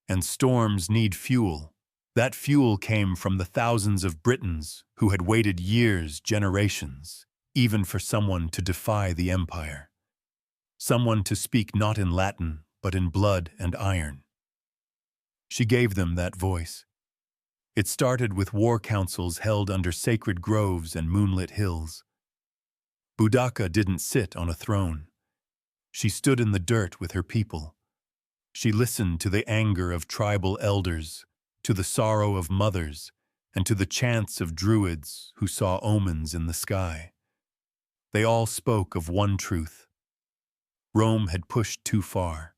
And storms need fuel. That fuel came from the thousands of Britons who had waited years, generations. even for someone to defy the empire. Someone to speak not in Latin, but in blood and iron. She gave them that voice. It started with war councils held under sacred groves and moonlit hills. Boudica didn't sit on a throne. She stood in the dirt with her people. She listened to the anger of tribal elders, to the sorrow of mothers, and to the chants of druids who saw omens in the sky. They all spoke of one truth. Rome had pushed too far.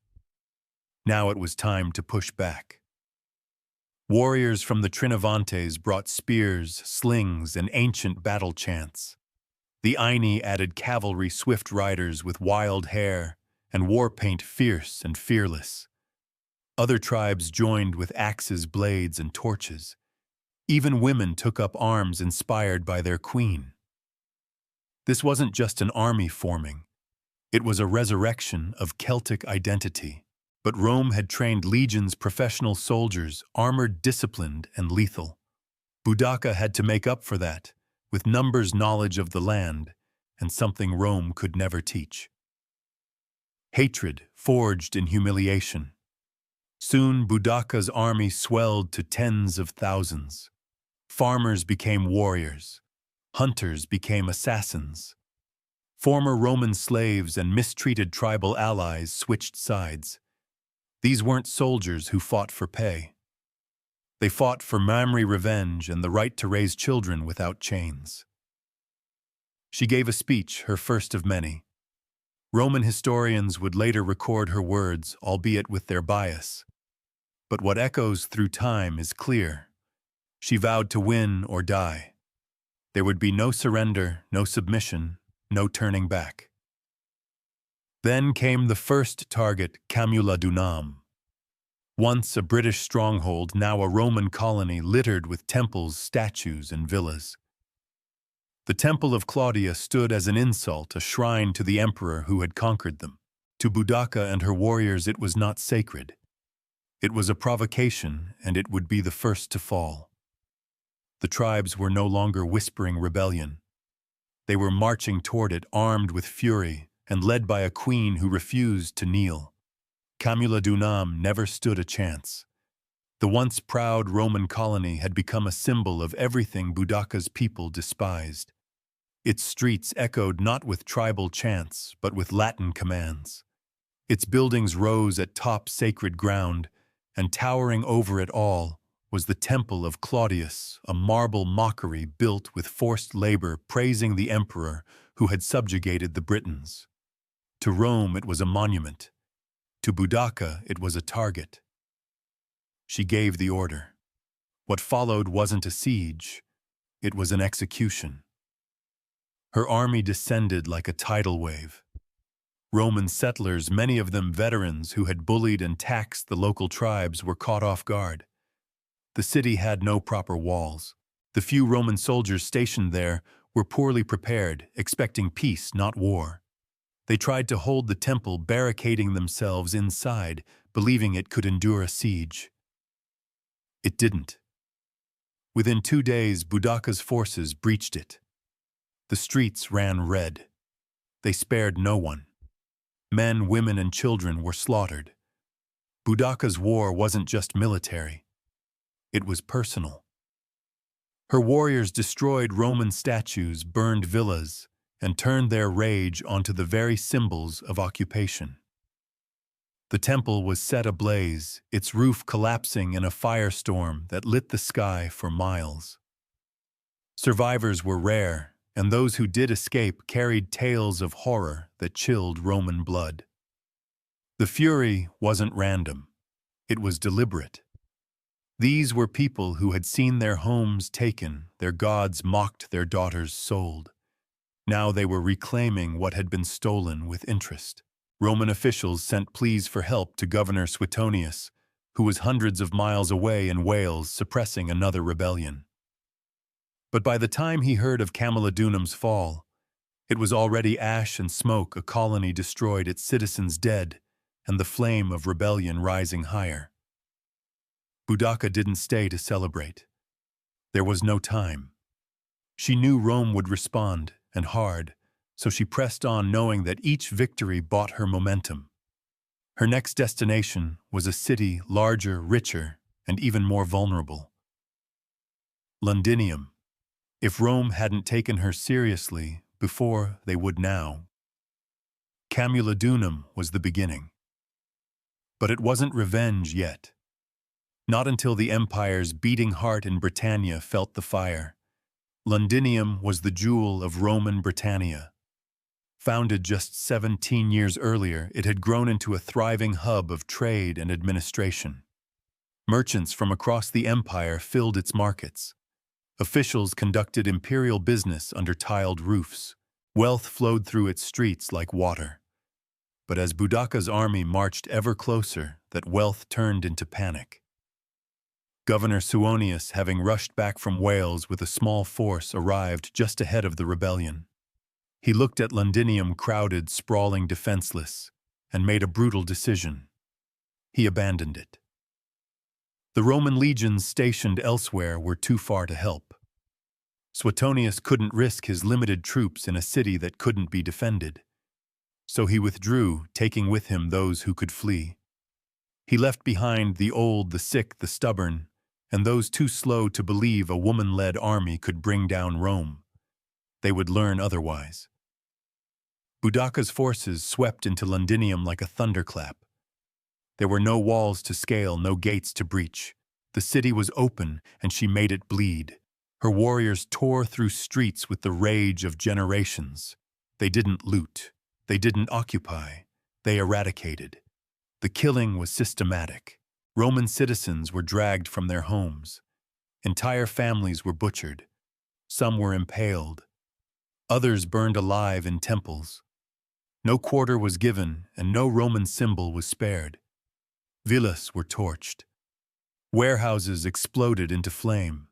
Now it was time to push back. Warriors from the Trinovantes brought spears, slings, and ancient battle chants. The Aini added cavalry swift riders with wild hair and war paint fierce and fearless. Other tribes joined with axes, blades, and torches. Even women took up arms inspired by their queen. This wasn't just an army forming. It was a resurrection of Celtic identity. But Rome had trained legions, professional soldiers, armored, disciplined, and lethal. Boudica had to make up for that, with numbers, knowledge of the land, and something Rome could never teach. Hatred forged in humiliation. Soon Boudica's army swelled to tens of thousands. Farmers became warriors. Hunters became assassins. Former Roman slaves and mistreated tribal allies switched sides. These weren't soldiers who fought for pay. They fought for memory, revenge, and the right to raise children without chains. She gave a speech, her first of many. Roman historians would later record her words, albeit with their bias. But what echoes through time is clear. She vowed to win or die. There would be no surrender, no submission, no turning back. Then came the first target, Camulodunum. Once a British stronghold, now a Roman colony littered with temples, statues, and villas. The Temple of Claudia stood as an insult, a shrine to the emperor who had conquered them. To Boudica and her warriors it was not sacred. It was a provocation, and it would be the first to fall. The tribes were no longer whispering rebellion. They were marching toward it, armed with fury, and led by a queen who refused to kneel. Camulodunum never stood a chance. The once proud Roman colony had become a symbol of everything Boudica's people despised. Its streets echoed not with tribal chants, but with Latin commands. Its buildings rose at top sacred ground, and towering over it all was the Temple of Claudius, a marble mockery built with forced labor praising the emperor who had subjugated the Britons. To Rome it was a monument. To Boudica it was a target. She gave the order. What followed wasn't a siege, it was an execution. Her army descended like a tidal wave. Roman settlers, many of them veterans who had bullied and taxed the local tribes, were caught off guard. The city had no proper walls. The few Roman soldiers stationed there were poorly prepared, expecting peace, not war. They tried to hold the temple, barricading themselves inside, believing it could endure a siege. It didn't. Within 2 days, Boudica's forces breached it. The streets ran red. They spared no one. Men, women, and children were slaughtered. Boudica's war wasn't just military. It was personal. Her warriors destroyed Roman statues, burned villas, and turned their rage onto the very symbols of occupation. The temple was set ablaze, its roof collapsing in a firestorm that lit the sky for miles. Survivors were rare, and those who did escape carried tales of horror that chilled Roman blood. The fury wasn't random. It was deliberate. These were people who had seen their homes taken, their gods mocked, their daughters sold. Now they were reclaiming what had been stolen with interest. Roman officials sent pleas for help to Governor Suetonius, who was hundreds of miles away in Wales suppressing another rebellion. But by the time he heard of Camulodunum's fall, it was already ash and smoke, a colony destroyed, its citizens dead, and the flame of rebellion rising higher. Boudica didn't stay to celebrate. There was no time. She knew Rome would respond, and hard, so she pressed on knowing that each victory bought her momentum. Her next destination was a city larger, richer, and even more vulnerable. Londinium. If Rome hadn't taken her seriously before they would now. Camulodunum was the beginning. But it wasn't revenge yet. Not until the empire's beating heart in Britannia felt the fire. Londinium was the jewel of Roman Britannia. Founded just 17 years earlier, it had grown into a thriving hub of trade and administration. Merchants from across the empire filled its markets. Officials conducted imperial business under tiled roofs. Wealth flowed through its streets like water. But as Boudicca's army marched ever closer, that wealth turned into panic. Governor Suonius, having rushed back from Wales with a small force, arrived just ahead of the rebellion. He looked at Londinium crowded, sprawling, defenseless, and made a brutal decision. He abandoned it. The Roman legions stationed elsewhere were too far to help. Suetonius couldn't risk his limited troops in a city that couldn't be defended. So he withdrew, taking with him those who could flee. He left behind the old, the sick, the stubborn, and those too slow to believe a woman-led army could bring down Rome. They would learn otherwise. Boudicca's forces swept into Londinium like a thunderclap. There were no walls to scale, no gates to breach. The city was open, and she made it bleed. Her warriors tore through streets with the rage of generations. They didn't loot. They didn't occupy. They eradicated. The killing was systematic. Roman citizens were dragged from their homes. Entire families were butchered. Some were impaled. Others burned alive in temples. No quarter was given, and no Roman symbol was spared. Villas were torched. Warehouses exploded into flame.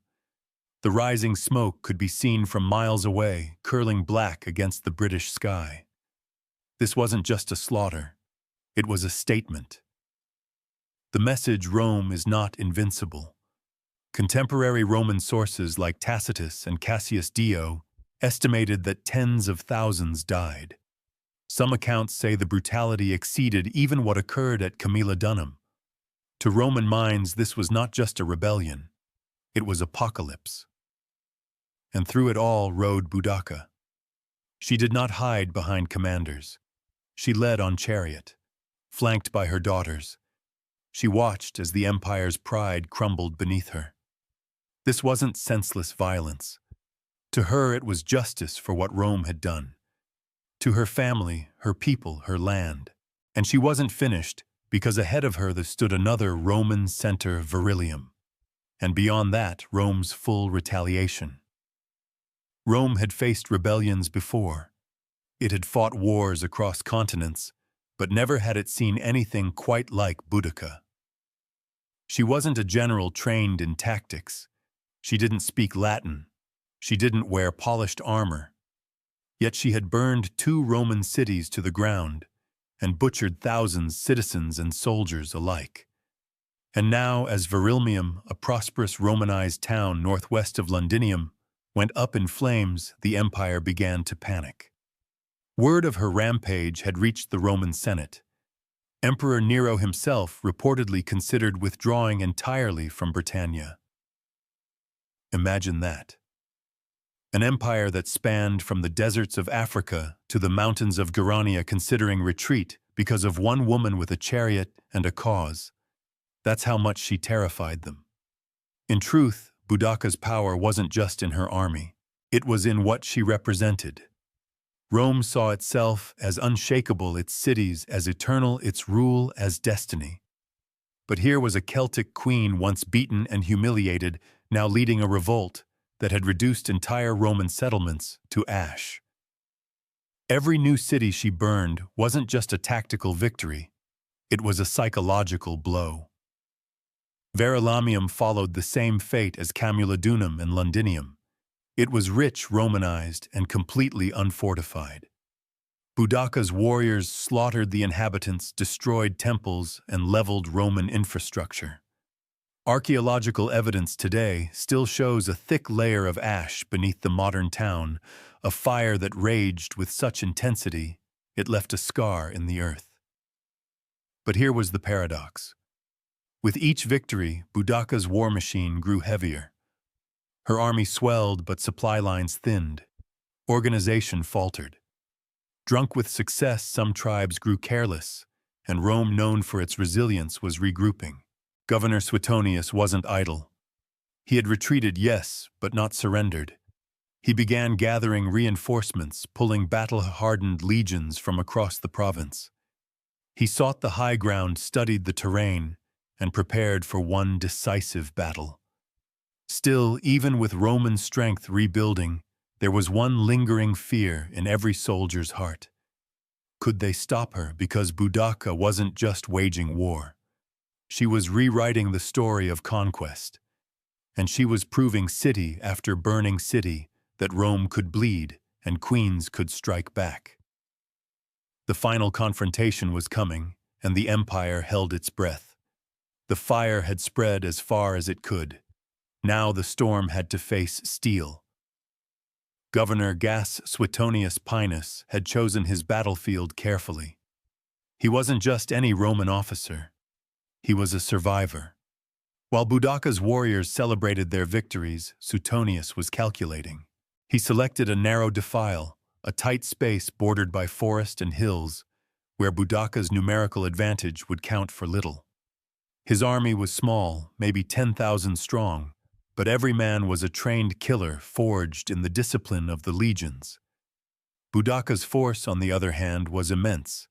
The rising smoke could be seen from miles away, curling black against the British sky. This wasn't just a slaughter. It was a statement. The message: Rome is not invincible. Contemporary Roman sources like Tacitus and Cassius Dio estimated that tens of thousands died. Some accounts say the brutality exceeded even what occurred at Camulodunum. To Roman minds, this was not just a rebellion. It was apocalypse. And through it all rode Boudicca. She did not hide behind commanders. She led on chariot, flanked by her daughters. She watched as the empire's pride crumbled beneath her. This wasn't senseless violence. To her, it was justice for what Rome had done. To her family, her people, her land. And she wasn't finished, because ahead of her there stood another Roman center, Verilium. And beyond that, Rome's full retaliation. Rome had faced rebellions before. It had fought wars across continents, but never had it seen anything quite like Boudicca. She wasn't a general trained in tactics. She didn't speak Latin. She didn't wear polished armor. Yet she had burned 2 Roman cities to the ground and butchered thousands, citizens and soldiers alike. And now, as Verilmium, a prosperous Romanized town northwest of Londinium, went up in flames, the empire began to panic. Word of her rampage had reached the Roman Senate. Emperor Nero himself reportedly considered withdrawing entirely from Britannia. Imagine that. An empire that spanned from the deserts of Africa to the mountains of Germania considering retreat because of one woman with a chariot and a cause. That's how much she terrified them. In truth, Boudicca's power wasn't just in her army. It was in what she represented. Rome saw itself as unshakable, its cities as eternal, its rule as destiny. But here was a Celtic queen once beaten and humiliated, now leading a revolt that had reduced entire Roman settlements to ash. Every new city she burned wasn't just a tactical victory. It was a psychological blow. Verulamium followed the same fate as Camulodunum and Londinium. It was rich, Romanized, and completely unfortified. Boudicca's warriors slaughtered the inhabitants, destroyed temples, and leveled Roman infrastructure. Archaeological evidence today still shows a thick layer of ash beneath the modern town, a fire that raged with such intensity it left a scar in the earth. But here was the paradox. With each victory, Boudicca's war machine grew heavier. Her army swelled, but supply lines thinned. Organization faltered. Drunk with success, some tribes grew careless, and Rome, known for its resilience, was regrouping. Governor Suetonius wasn't idle. He had retreated, yes, but not surrendered. He began gathering reinforcements, pulling battle-hardened legions from across the province. He sought the high ground, studied the terrain, and prepared for one decisive battle. Still, even with Roman strength rebuilding, there was one lingering fear in every soldier's heart. Could they stop her? Because Boudicca wasn't just waging war. She was rewriting the story of conquest. And she was proving city after burning city that Rome could bleed and queens could strike back. The final confrontation was coming, and the empire held its breath. The fire had spread as far as it could. Now the storm had to face steel. Governor Gaius Suetonius Pinus had chosen his battlefield carefully. He wasn't just any Roman officer. He was a survivor. While Boudicca's warriors celebrated their victories, Suetonius was calculating. He selected a narrow defile, a tight space bordered by forest and hills, where Boudicca's numerical advantage would count for little. His army was small, maybe 10,000 strong, but every man was a trained killer forged in the discipline of the legions. Boudicca's force, on the other hand, was immense.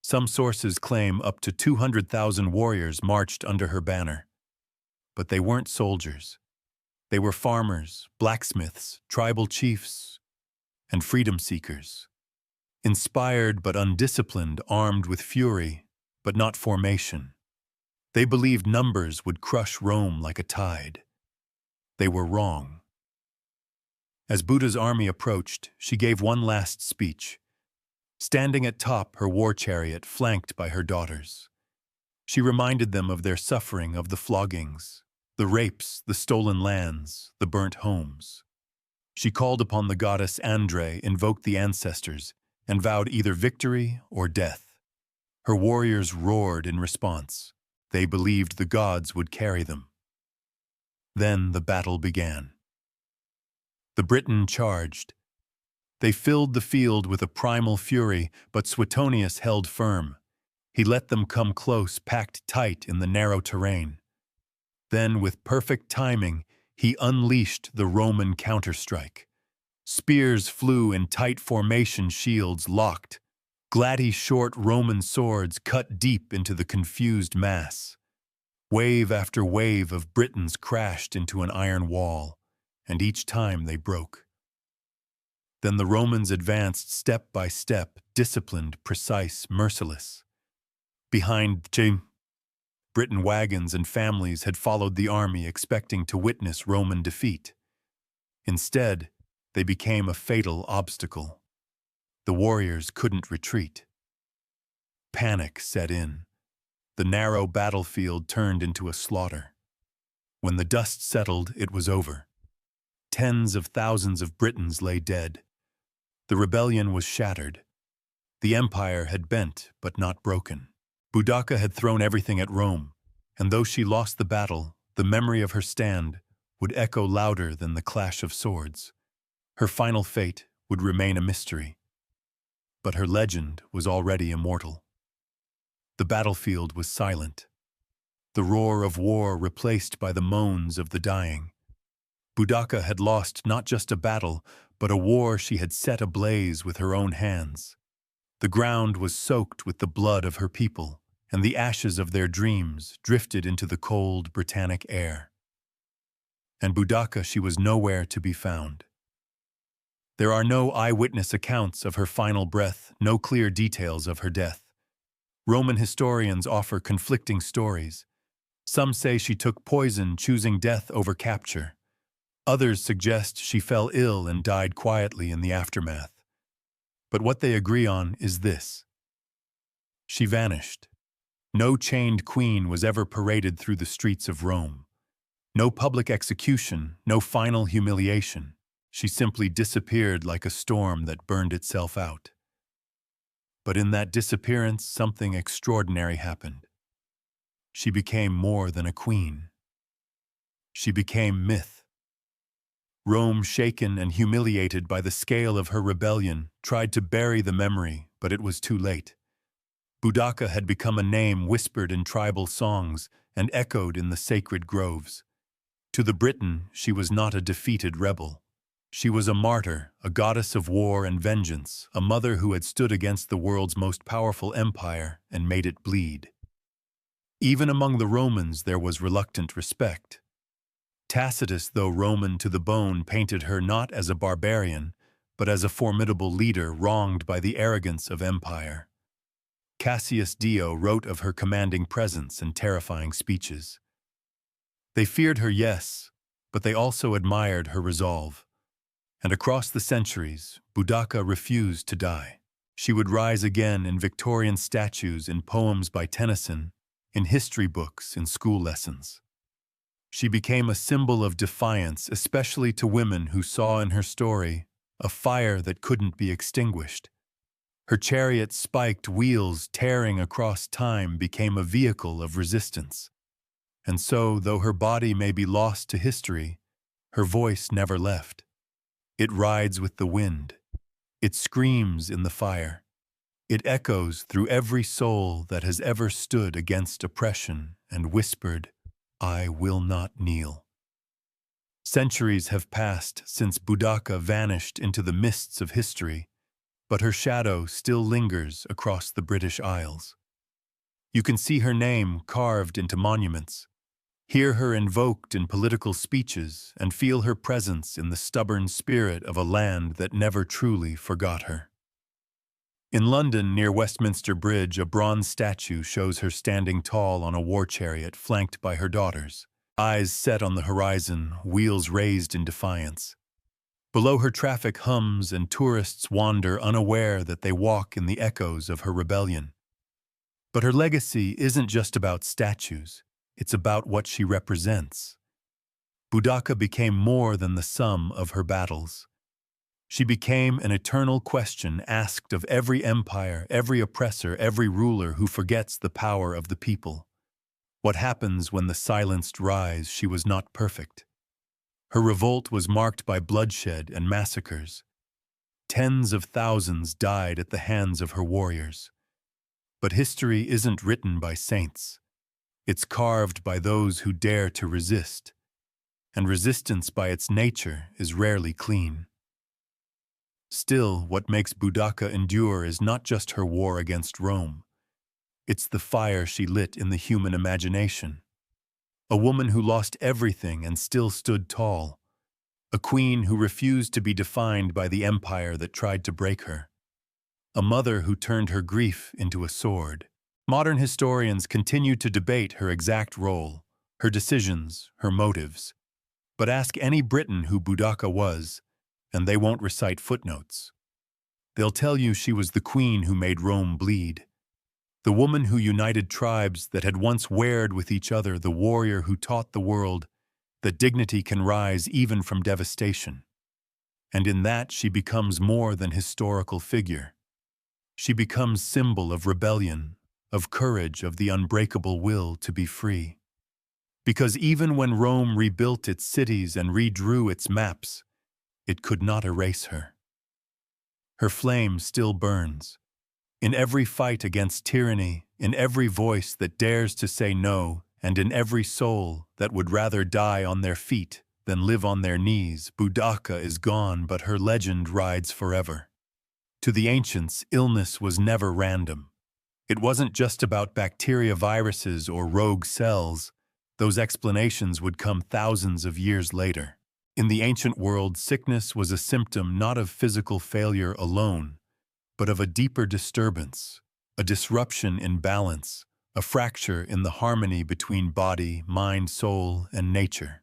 Some sources claim up to 200,000 warriors marched under her banner. But they weren't soldiers. They were farmers, blacksmiths, tribal chiefs, and freedom seekers. Inspired but undisciplined, armed with fury, but not formation. They believed numbers would crush Rome like a tide. They were wrong. As Buddha's army approached, she gave one last speech. Standing at top, her war chariot flanked by her daughters. She reminded them of their suffering, of the floggings, the rapes, the stolen lands, the burnt homes. She called upon the goddess Andre, invoked the ancestors, and vowed either victory or death. Her warriors roared in response. They believed the gods would carry them. Then the battle began. The Briton charged. They filled the field with a primal fury, but Suetonius held firm. He let them come close, packed tight in the narrow terrain. Then, with perfect timing, he unleashed the Roman counterstrike. Spears flew in tight formation, shields locked. Gladdy short Roman swords cut deep into the confused mass. Wave after wave of Britons crashed into an iron wall, and each time they broke. Then the Romans advanced step by step, disciplined, precise, merciless. Behind Briton wagons and families had followed the army, expecting to witness Roman defeat. Instead, they became a fatal obstacle. The warriors couldn't retreat. Panic set in. The narrow battlefield turned into a slaughter. When the dust settled, it was over. Tens of thousands of Britons lay dead. The rebellion was shattered. The empire had bent, but not broken. Boudicca had thrown everything at Rome, and though she lost the battle, the memory of her stand would echo louder than the clash of swords. Her final fate would remain a mystery. But her legend was already immortal. The battlefield was silent. The roar of war replaced by the moans of the dying. Boudicca had lost not just a battle, but a war she had set ablaze with her own hands. The ground was soaked with the blood of her people, and the ashes of their dreams drifted into the cold Britannic air. And Boudicca, she was nowhere to be found. There are no eyewitness accounts of her final breath, no clear details of her death. Roman historians offer conflicting stories. Some say she took poison, choosing death over capture. Others suggest she fell ill and died quietly in the aftermath. But what they agree on is this: she vanished. No chained queen was ever paraded through the streets of Rome. No public execution, no final humiliation. She simply disappeared like a storm that burned itself out. But in that disappearance, something extraordinary happened. She became more than a queen. She became myth. Rome, shaken and humiliated by the scale of her rebellion, tried to bury the memory, but it was too late. Boudica had become a name whispered in tribal songs and echoed in the sacred groves. To the Briton, she was not a defeated rebel. She was a martyr, a goddess of war and vengeance, a mother who had stood against the world's most powerful empire and made it bleed. Even among the Romans there was reluctant respect. Tacitus, though Roman to the bone, painted her not as a barbarian, but as a formidable leader wronged by the arrogance of empire. Cassius Dio wrote of her commanding presence and terrifying speeches. They feared her, yes, but they also admired her resolve. And across the centuries, Boudica refused to die. She would rise again in Victorian statues, in poems by Tennyson, in history books, in school lessons. She became a symbol of defiance, especially to women who saw in her story a fire that couldn't be extinguished. Her chariot's spiked wheels tearing across time became a vehicle of resistance. And so, though her body may be lost to history, her voice never left. It rides with the wind. It screams in the fire. It echoes through every soul that has ever stood against oppression and whispered, "I will not kneel." Centuries have passed since Boudica vanished into the mists of history, but her shadow still lingers across the British Isles. You can see her name carved into monuments, hear her invoked in political speeches, and feel her presence in the stubborn spirit of a land that never truly forgot her. In London, near Westminster Bridge, a bronze statue shows her standing tall on a war chariot flanked by her daughters, eyes set on the horizon, wheels raised in defiance. Below her, traffic hums and tourists wander, unaware that they walk in the echoes of her rebellion. But her legacy isn't just about statues, it's about what she represents. Boudica became more than the sum of her battles. She became an eternal question asked of every empire, every oppressor, every ruler who forgets the power of the people. What happens when the silenced rise? She was not perfect. Her revolt was marked by bloodshed and massacres. Tens of thousands died at the hands of her warriors. But history isn't written by saints. It's carved by those who dare to resist. And resistance by its nature is rarely clean. Still, what makes Boudica endure is not just her war against Rome. It's the fire she lit in the human imagination. A woman who lost everything and still stood tall. A queen who refused to be defined by the empire that tried to break her. A mother who turned her grief into a sword. Modern historians continue to debate her exact role, her decisions, her motives. But ask any Briton who Boudica was, and they won't recite footnotes. They'll tell you she was the queen who made Rome bleed. The woman who united tribes that had once warred with each other, the warrior who taught the world that dignity can rise even from devastation. And in that she becomes more than historical figure. She becomes symbol of rebellion, of courage, of the unbreakable will to be free. Because even when Rome rebuilt its cities and redrew its maps, it could not erase her. Her flame still burns. In every fight against tyranny, in every voice that dares to say no, and in every soul that would rather die on their feet than live on their knees, Boudica is gone, but her legend rides forever. To the ancients, illness was never random. It wasn't just about bacteria, viruses, or rogue cells. Those explanations would come thousands of years later. In the ancient world, sickness was a symptom not of physical failure alone, but of a deeper disturbance, a disruption in balance, a fracture in the harmony between body, mind, soul, and nature.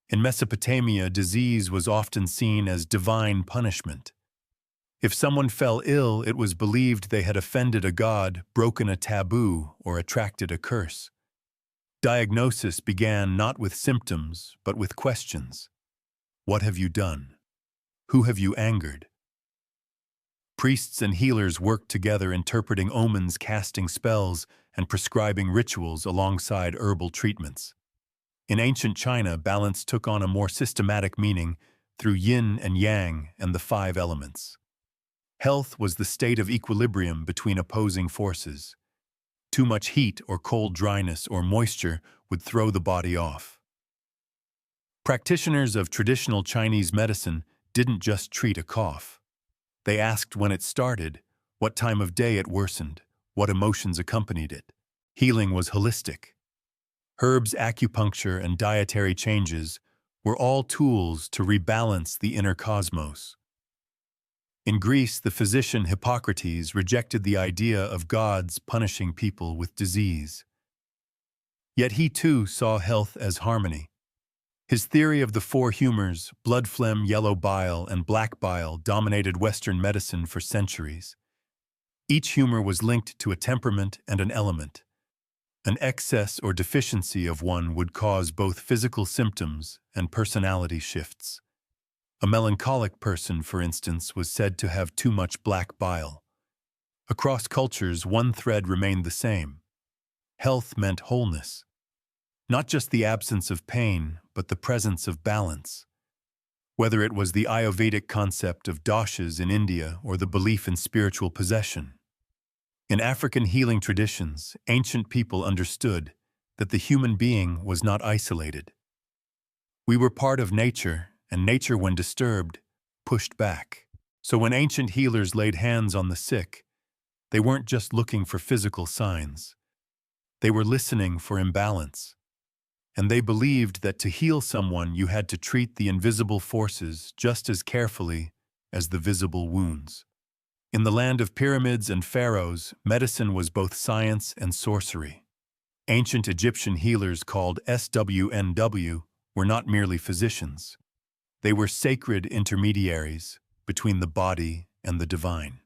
In Mesopotamia, disease was often seen as divine punishment. If someone fell ill, it was believed they had offended a god, broken a taboo, or attracted a curse. Diagnosis began not with symptoms, but with questions. What have you done? Who have you angered? Priests and healers worked together interpreting omens, casting spells, and prescribing rituals alongside herbal treatments. In ancient China, balance took on a more systematic meaning through yin and yang and the five elements. Health was the state of equilibrium between opposing forces. Too much heat or cold dryness or moisture would throw the body off. Practitioners of traditional Chinese medicine didn't just treat a cough. They asked when it started, what time of day it worsened, what emotions accompanied it. Healing was holistic. Herbs, acupuncture, and dietary changes were all tools to rebalance the inner cosmos. In Greece, the physician Hippocrates rejected the idea of gods punishing people with disease. Yet he too saw health as harmony. His theory of the four humors, blood phlegm, yellow bile, and black bile, dominated Western medicine for centuries. Each humor was linked to a temperament and an element. An excess or deficiency of one would cause both physical symptoms and personality shifts. A melancholic person, for instance, was said to have too much black bile. Across cultures, one thread remained the same. Health meant wholeness. Not just the absence of pain, but the presence of balance. Whether it was the Ayurvedic concept of doshas in India or the belief in spiritual possession. In African healing traditions, ancient people understood that the human being was not isolated. We were part of nature, and nature, when disturbed, pushed back. So when ancient healers laid hands on the sick, they weren't just looking for physical signs. They were listening for imbalance. And they believed that to heal someone, you had to treat the invisible forces just as carefully as the visible wounds. In the land of pyramids and pharaohs, medicine was both science and sorcery. Ancient Egyptian healers called SWNW were not merely physicians. They were sacred intermediaries between the body and the divine.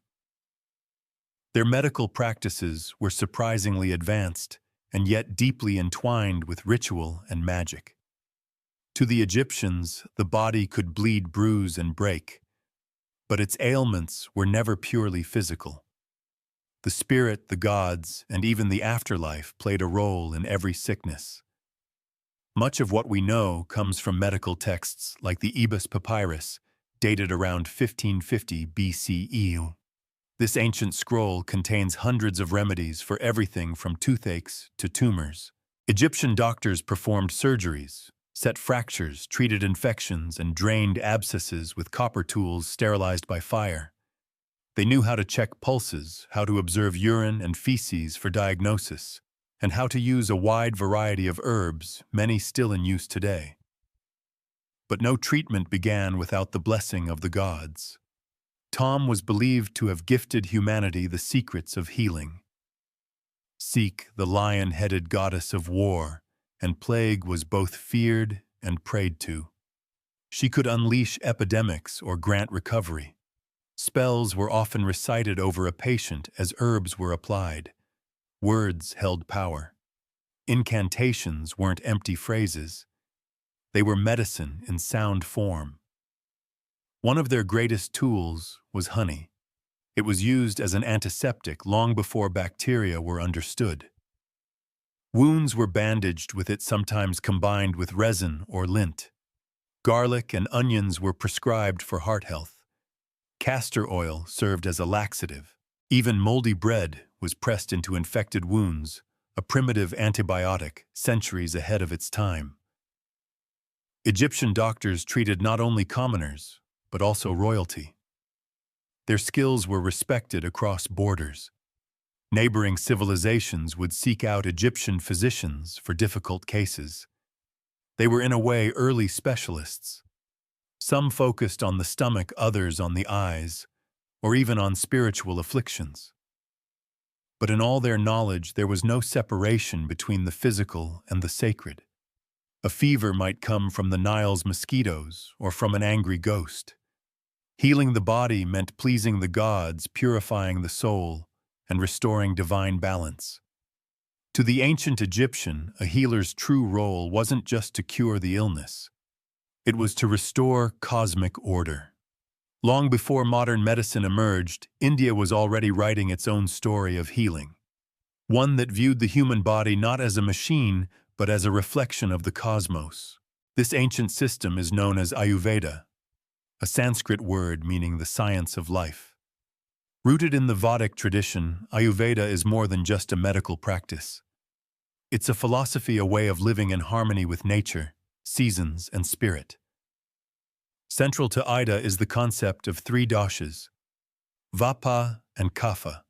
Their medical practices were surprisingly advanced and yet deeply entwined with ritual and magic. To the Egyptians, the body could bleed, bruise, and break, but its ailments were never purely physical. The spirit, the gods, and even the afterlife played a role in every sickness. Much of what we know comes from medical texts like the Ebus Papyrus, dated around 1550 BCE. This ancient scroll contains hundreds of remedies for everything from toothaches to tumors. Egyptian doctors performed surgeries, set fractures, treated infections, and drained abscesses with copper tools sterilized by fire. They knew how to check pulses, how to observe urine and feces for diagnosis, and how to use a wide variety of herbs, many still in use today. But no treatment began without the blessing of the gods. Tom was believed to have gifted humanity the secrets of healing. Seek, the lion-headed goddess of war, and plague was both feared and prayed to. She could unleash epidemics or grant recovery. Spells were often recited over a patient as herbs were applied. Words held power. Incantations weren't empty phrases. They were medicine in sound form. One of their greatest tools was honey. It was used as an antiseptic long before bacteria were understood. Wounds were bandaged with it, sometimes combined with resin or lint. Garlic and onions were prescribed for heart health. Castor oil served as a laxative. Even moldy bread was pressed into infected wounds, a primitive antibiotic centuries ahead of its time. Egyptian doctors treated not only commoners, but also royalty. Their skills were respected across borders. Neighboring civilizations would seek out Egyptian physicians for difficult cases. They were in a way early specialists. Some focused on the stomach, others on the eyes, or even on spiritual afflictions. But in all their knowledge, there was no separation between the physical and the sacred. A fever might come from the Nile's mosquitoes or from an angry ghost. Healing the body meant pleasing the gods, purifying the soul, and restoring divine balance. To the ancient Egyptian, a healer's true role wasn't just to cure the illness. It was to restore cosmic order. Long before modern medicine emerged, India was already writing its own story of healing, one that viewed the human body not as a machine, but as a reflection of the cosmos. This ancient system is known as Ayurveda, a Sanskrit word meaning the science of life. Rooted in the Vedic tradition, Ayurveda is more than just a medical practice. It's a philosophy, a way of living in harmony with nature, seasons, and spirit. Central to Ida is the concept of three doshas, Vapa and Kapha.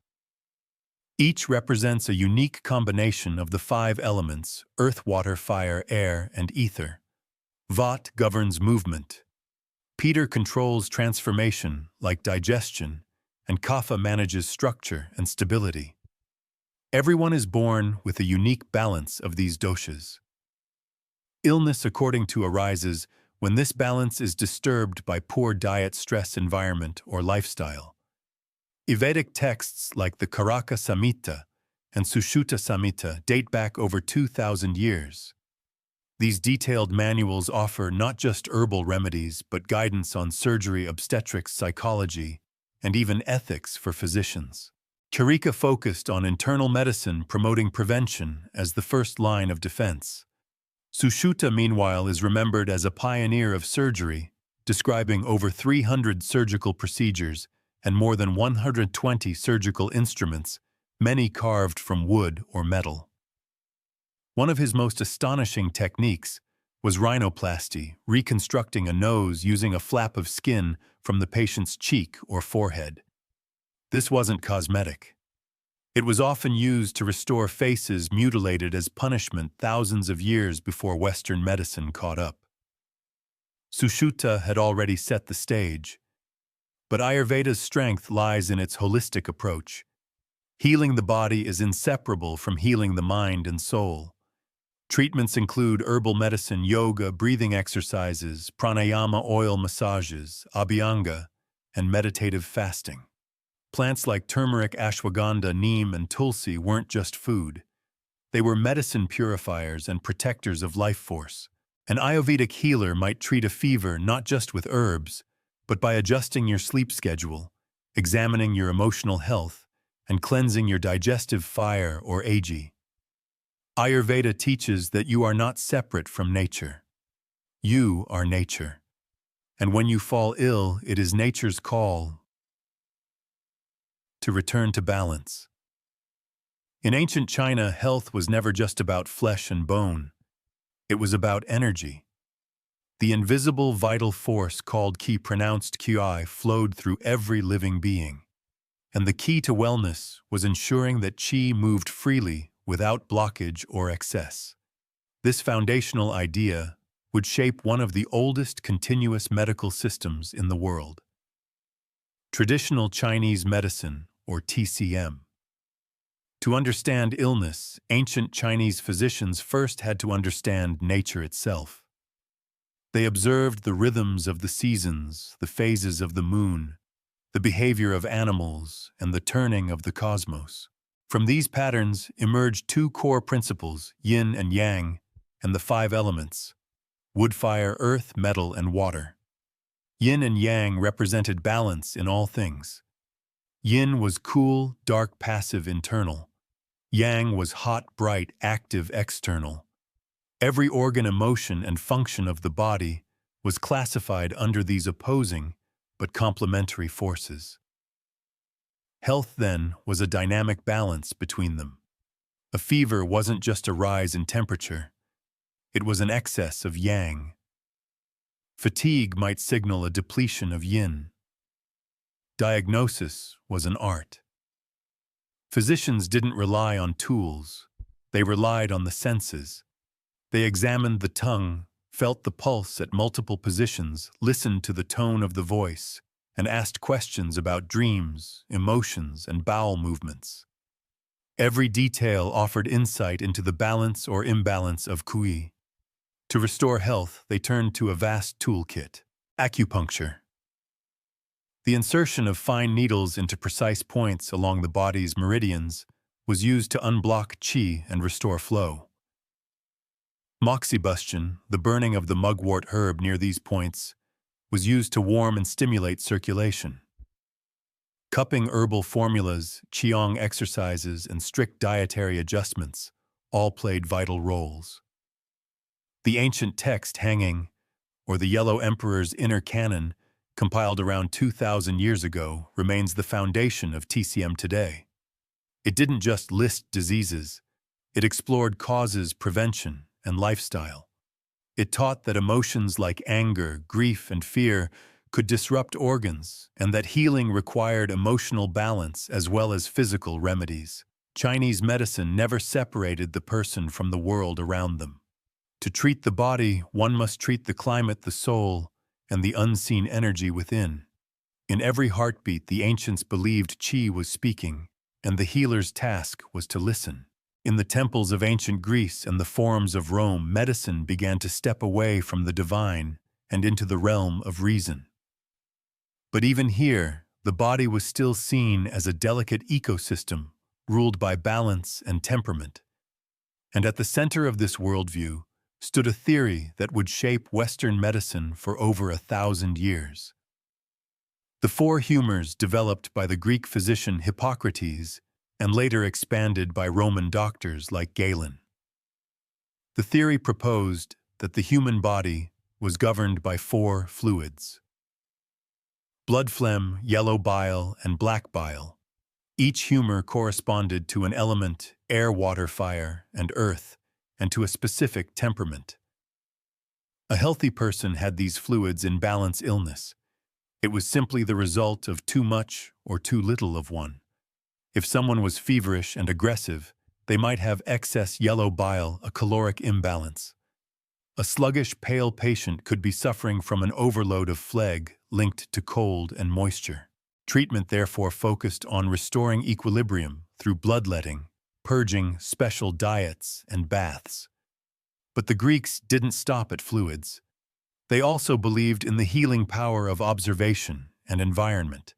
Each represents a unique combination of the five elements, earth, water, fire, air, and ether. Vat governs movement. Peter controls transformation, like digestion, and Kapha manages structure and stability. Everyone is born with a unique balance of these doshas. Illness, according to, arises when this balance is disturbed by poor diet, stress, environment, or lifestyle. Vedic texts like the Karaka Samhita and Sushruta Samhita date back over 2,000 years. These detailed manuals offer not just herbal remedies, but guidance on surgery, obstetrics, psychology, and even ethics for physicians. Karika focused on internal medicine, promoting prevention as the first line of defense. Sushruta, meanwhile, is remembered as a pioneer of surgery, describing over 300 surgical procedures and more than 120 surgical instruments, many carved from wood or metal. One of his most astonishing techniques was rhinoplasty, reconstructing a nose using a flap of skin from the patient's cheek or forehead. This wasn't cosmetic. It was often used to restore faces mutilated as punishment thousands of years before Western medicine caught up. Sushruta had already set the stage, but Ayurveda's strength lies in its holistic approach. Healing the body is inseparable from healing the mind and soul. Treatments include herbal medicine, yoga, breathing exercises, pranayama, oil massages, abhyanga, and meditative fasting. Plants like turmeric, ashwagandha, neem, and tulsi weren't just food. They were medicine purifiers and protectors of life force. An Ayurvedic healer might treat a fever not just with herbs, but by adjusting your sleep schedule, examining your emotional health, and cleansing your digestive fire or agi. Ayurveda teaches that you are not separate from nature. You are nature. And when you fall ill, it is nature's call to return to balance. In ancient China, health was never just about flesh and bone. It was about energy. The invisible vital force called qi, pronounced qi, flowed through every living being. And the key to wellness was ensuring that qi moved freely without blockage or excess. This foundational idea would shape one of the oldest continuous medical systems in the world. Traditional Chinese medicine, or TCM. To understand illness, ancient Chinese physicians first had to understand nature itself. They observed the rhythms of the seasons, the phases of the moon, the behavior of animals, and the turning of the cosmos. From these patterns emerged two core principles, yin and yang, and the five elements: wood, fire, earth, metal, and water. Yin and yang represented balance in all things. Yin was cool, dark, passive, internal. Yang was hot, bright, active, external. Every organ, emotion, and function of the body was classified under these opposing but complementary forces. Health, then, was a dynamic balance between them. A fever wasn't just a rise in temperature. It was an excess of yang. Fatigue might signal a depletion of yin. Diagnosis was an art. Physicians didn't rely on tools. They relied on the senses. They examined the tongue, felt the pulse at multiple positions, listened to the tone of the voice, and asked questions about dreams, emotions, and bowel movements. Every detail offered insight into the balance or imbalance of qi. To restore health, they turned to a vast toolkit: acupuncture. The insertion of fine needles into precise points along the body's meridians was used to unblock qi and restore flow. Moxibustion, the burning of the mugwort herb near these points, was used to warm and stimulate circulation. Cupping herbal formulas, qigong exercises, and strict dietary adjustments all played vital roles. The ancient text hanging, or the Yellow Emperor's Inner Canon, compiled around 2,000 years ago, remains the foundation of TCM today. It didn't just list diseases, it explored causes, prevention, and lifestyle. It taught that emotions like anger, grief, and fear could disrupt organs, and that healing required emotional balance as well as physical remedies. Chinese medicine never separated the person from the world around them. To treat the body, one must treat the climate, the soul, and the unseen energy within. In every heartbeat, the ancients believed Qi was speaking, and the healer's task was to listen. In the temples of ancient Greece and the forums of Rome, medicine began to step away from the divine and into the realm of reason. But even here, the body was still seen as a delicate ecosystem ruled by balance and temperament. And at the center of this worldview stood a theory that would shape Western medicine for over 1,000 years. The four humors developed by the Greek physician Hippocrates and later expanded by Roman doctors like Galen. The theory proposed that the human body was governed by four fluids: blood phlegm, yellow bile, and black bile. Each humor corresponded to an element: air, water, fire, and earth, and to a specific temperament. A healthy person had these fluids in balance. Illness, it was simply the result of too much or too little of one. If someone was feverish and aggressive, they might have excess yellow bile, a caloric imbalance. A sluggish, pale patient could be suffering from an overload of phlegm linked to cold and moisture. Treatment therefore focused on restoring equilibrium through bloodletting, purging, special diets, and baths. But the Greeks didn't stop at fluids. They also believed in the healing power of observation and environment.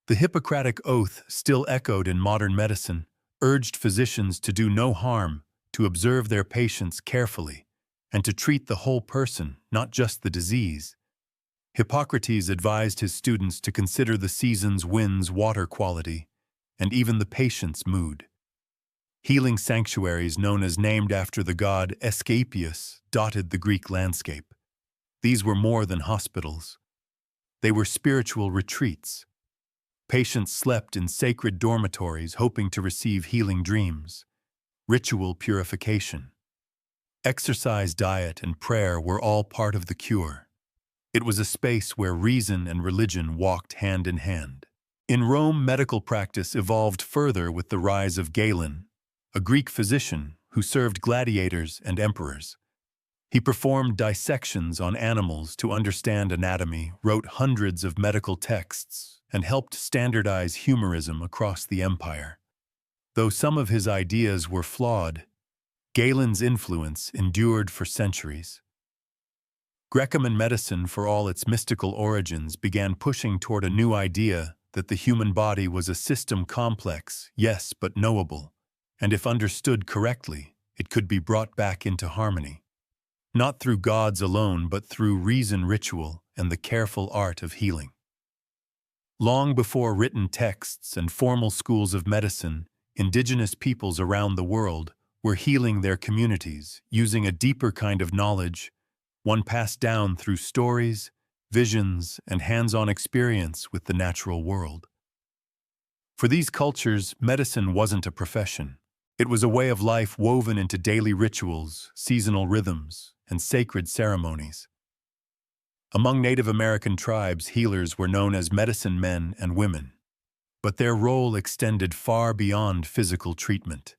The Hippocratic Oath, still echoed in modern medicine, urged physicians to do no harm, to observe their patients carefully, and to treat the whole person, not just the disease. Hippocrates advised his students to consider the seasons, winds, water quality, and even the patient's mood. Healing sanctuaries, named after the god Asclepius, dotted the Greek landscape. These were more than hospitals. They were spiritual retreats. Patients slept in sacred dormitories hoping to receive healing dreams. Ritual purification, exercise, diet, and prayer were all part of the cure. It was a space where reason and religion walked hand in hand. In Rome, medical practice evolved further with the rise of Galen, a Greek physician who served gladiators and emperors. He performed dissections on animals to understand anatomy, wrote hundreds of medical texts, and helped standardize humorism across the empire. Though some of his ideas were flawed, Galen's influence endured for centuries. Greco-Roman medicine, for all its mystical origins, began pushing toward a new idea that the human body was a system, complex, yes, but knowable, and if understood correctly, it could be brought back into harmony. Not through gods alone, but through reason, ritual, and the careful art of healing. Long before written texts and formal schools of medicine, indigenous peoples around the world were healing their communities using a deeper kind of knowledge, one passed down through stories, visions, and hands-on experience with the natural world. For these cultures, medicine wasn't a profession. It was a way of life woven into daily rituals, seasonal rhythms, and sacred ceremonies. Among Native American tribes, healers were known as medicine men and women, but their role extended far beyond physical treatment.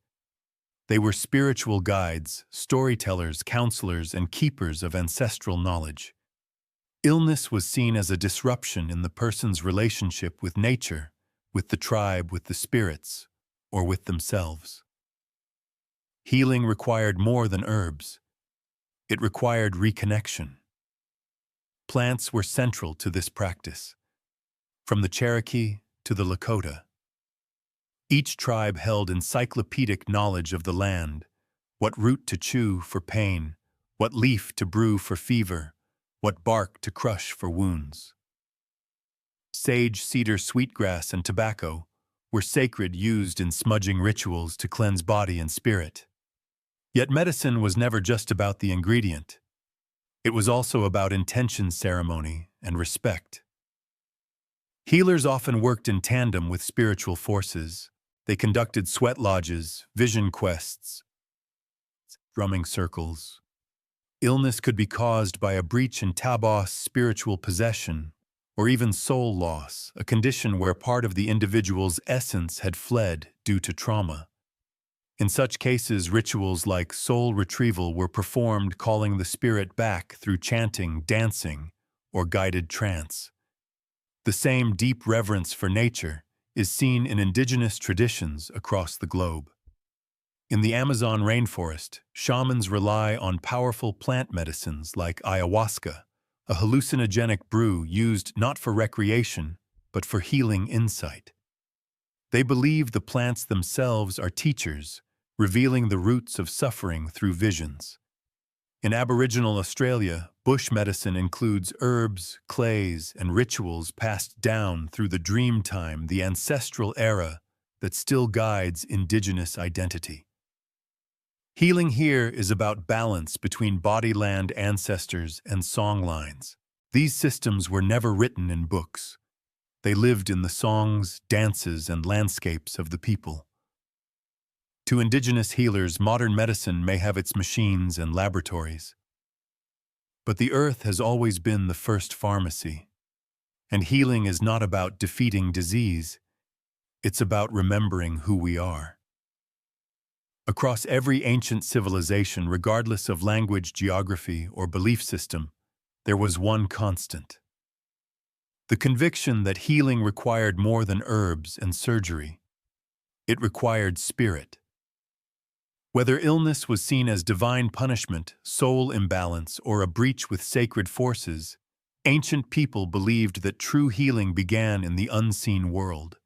They were spiritual guides, storytellers, counselors, and keepers of ancestral knowledge. Illness was seen as a disruption in the person's relationship with nature, with the tribe, with the spirits, or with themselves. Healing required more than herbs. It required reconnection. Plants were central to this practice, from the Cherokee to the Lakota. Each tribe held encyclopedic knowledge of the land, what root to chew for pain, what leaf to brew for fever, what bark to crush for wounds. Sage, cedar, sweetgrass, and tobacco were sacred, used in smudging rituals to cleanse body and spirit. Yet medicine was never just about the ingredient. It was also about intention, ceremony, and respect. Healers often worked in tandem with spiritual forces. They conducted sweat lodges, vision quests, drumming circles. Illness could be caused by a breach in tabos, spiritual possession, or even soul loss, a condition where part of the individual's essence had fled due to trauma. In such cases, rituals like soul retrieval were performed, calling the spirit back through chanting, dancing, or guided trance. The same deep reverence for nature is seen in indigenous traditions across the globe. In the Amazon rainforest, shamans rely on powerful plant medicines like ayahuasca, a hallucinogenic brew used not for recreation, but for healing insight. They believe the plants themselves are teachers, revealing the roots of suffering through visions. In Aboriginal Australia, bush medicine includes herbs, clays, and rituals passed down through the dream time, the ancestral era that still guides indigenous identity. Healing here is about balance between body-land ancestors and songlines. These systems were never written in books. They lived in the songs, dances, and landscapes of the people. To indigenous healers, modern medicine may have its machines and laboratories. But the earth has always been the first pharmacy. And healing is not about defeating disease. It's about remembering who we are. Across every ancient civilization, regardless of language, geography, or belief system, there was one constant: the conviction that healing required more than herbs and surgery. It required spirit. Whether illness was seen as divine punishment, soul imbalance, or a breach with sacred forces, ancient people believed that true healing began in the unseen world.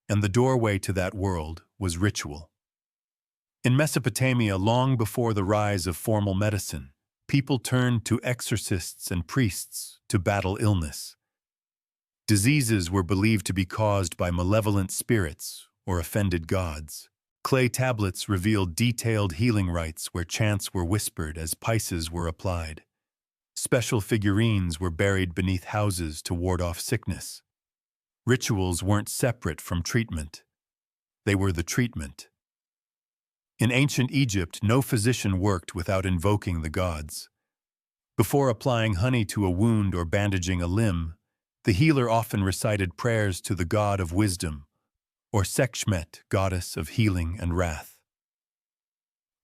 And the doorway to that world was ritual. In Mesopotamia, long before the rise of formal medicine, people turned to exorcists and priests to battle illness. Diseases were believed to be caused by malevolent spirits or offended gods. Clay tablets revealed detailed healing rites where chants were whispered as spices were applied. Special figurines were buried beneath houses to ward off sickness. Rituals weren't separate from treatment. They were the treatment. In ancient Egypt, no physician worked without invoking the gods. Before applying honey to a wound or bandaging a limb, the healer often recited prayers to the god of wisdom, or Sekhmet, goddess of healing and wrath.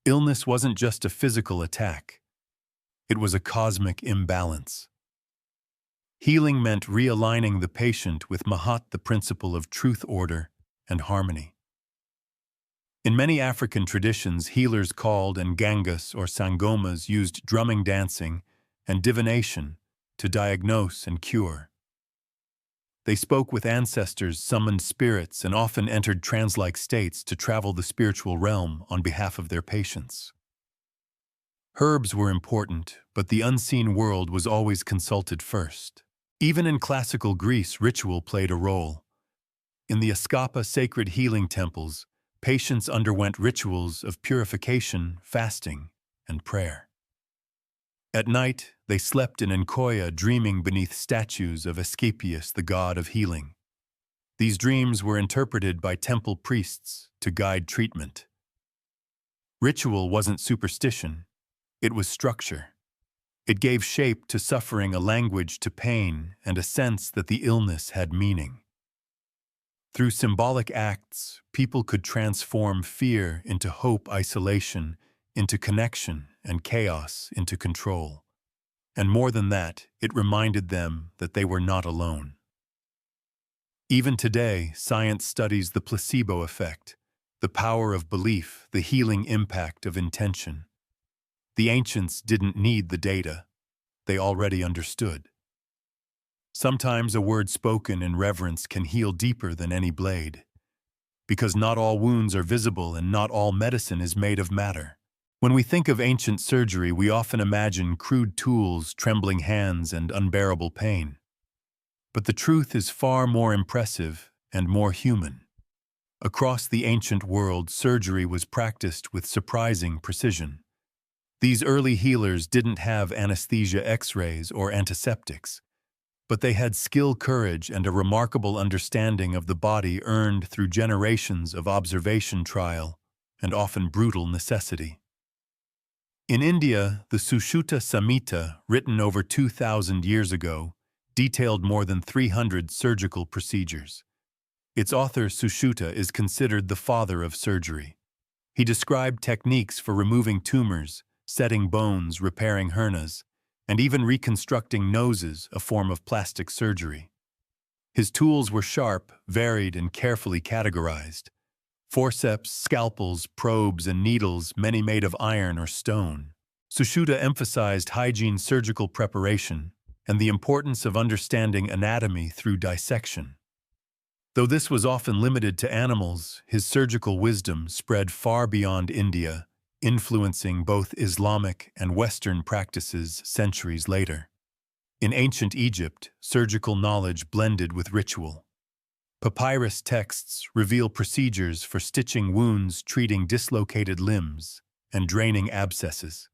Illness wasn't just a physical attack. It was a cosmic imbalance. Healing meant realigning the patient with Mahat, the principle of truth, order, and harmony. In many African traditions, healers called Ngangas or Sangomas used drumming, dancing, and divination to diagnose and cure. They spoke with ancestors, summoned spirits, and often entered trance-like states to travel the spiritual realm on behalf of their patients. Herbs were important, but the unseen world was always consulted first. Even in classical Greece, ritual played a role. In the Askapa sacred healing temples, patients underwent rituals of purification, fasting, and prayer. At night, they slept in Nkoya, dreaming beneath statues of Asclepius, the god of healing. These dreams were interpreted by temple priests to guide treatment. Ritual wasn't superstition, it was structure. It gave shape to suffering, a language to pain, and a sense that the illness had meaning. Through symbolic acts, people could transform fear into hope, isolation into connection, and chaos into control. And more than that, it reminded them that they were not alone. Even today, science studies the placebo effect, the power of belief, the healing impact of intention. The ancients didn't need the data. They already understood. Sometimes a word spoken in reverence can heal deeper than any blade. Because not all wounds are visible and not all medicine is made of matter. When we think of ancient surgery, we often imagine crude tools, trembling hands, and unbearable pain. But the truth is far more impressive and more human. Across the ancient world, surgery was practiced with surprising precision. These early healers didn't have anesthesia X-rays or antiseptics, but they had skill, courage, and a remarkable understanding of the body earned through generations of observation, trial, and often brutal necessity. In India, the Sushruta Samhita, written over 2,000 years ago, detailed more than 300 surgical procedures. Its author, Sushruta, is considered the father of surgery. He described techniques for removing tumors, setting bones, repairing hernias, and even reconstructing noses, a form of plastic surgery. His tools were sharp, varied, and carefully categorized. Forceps, scalpels, probes, and needles, many made of iron or stone. Sushruta emphasized hygiene, surgical preparation, and the importance of understanding anatomy through dissection. Though this was often limited to animals, his surgical wisdom spread far beyond India, influencing both Islamic and Western practices centuries later. In ancient Egypt, surgical knowledge blended with ritual. Papyrus texts reveal procedures for stitching wounds, treating dislocated limbs, and draining abscesses.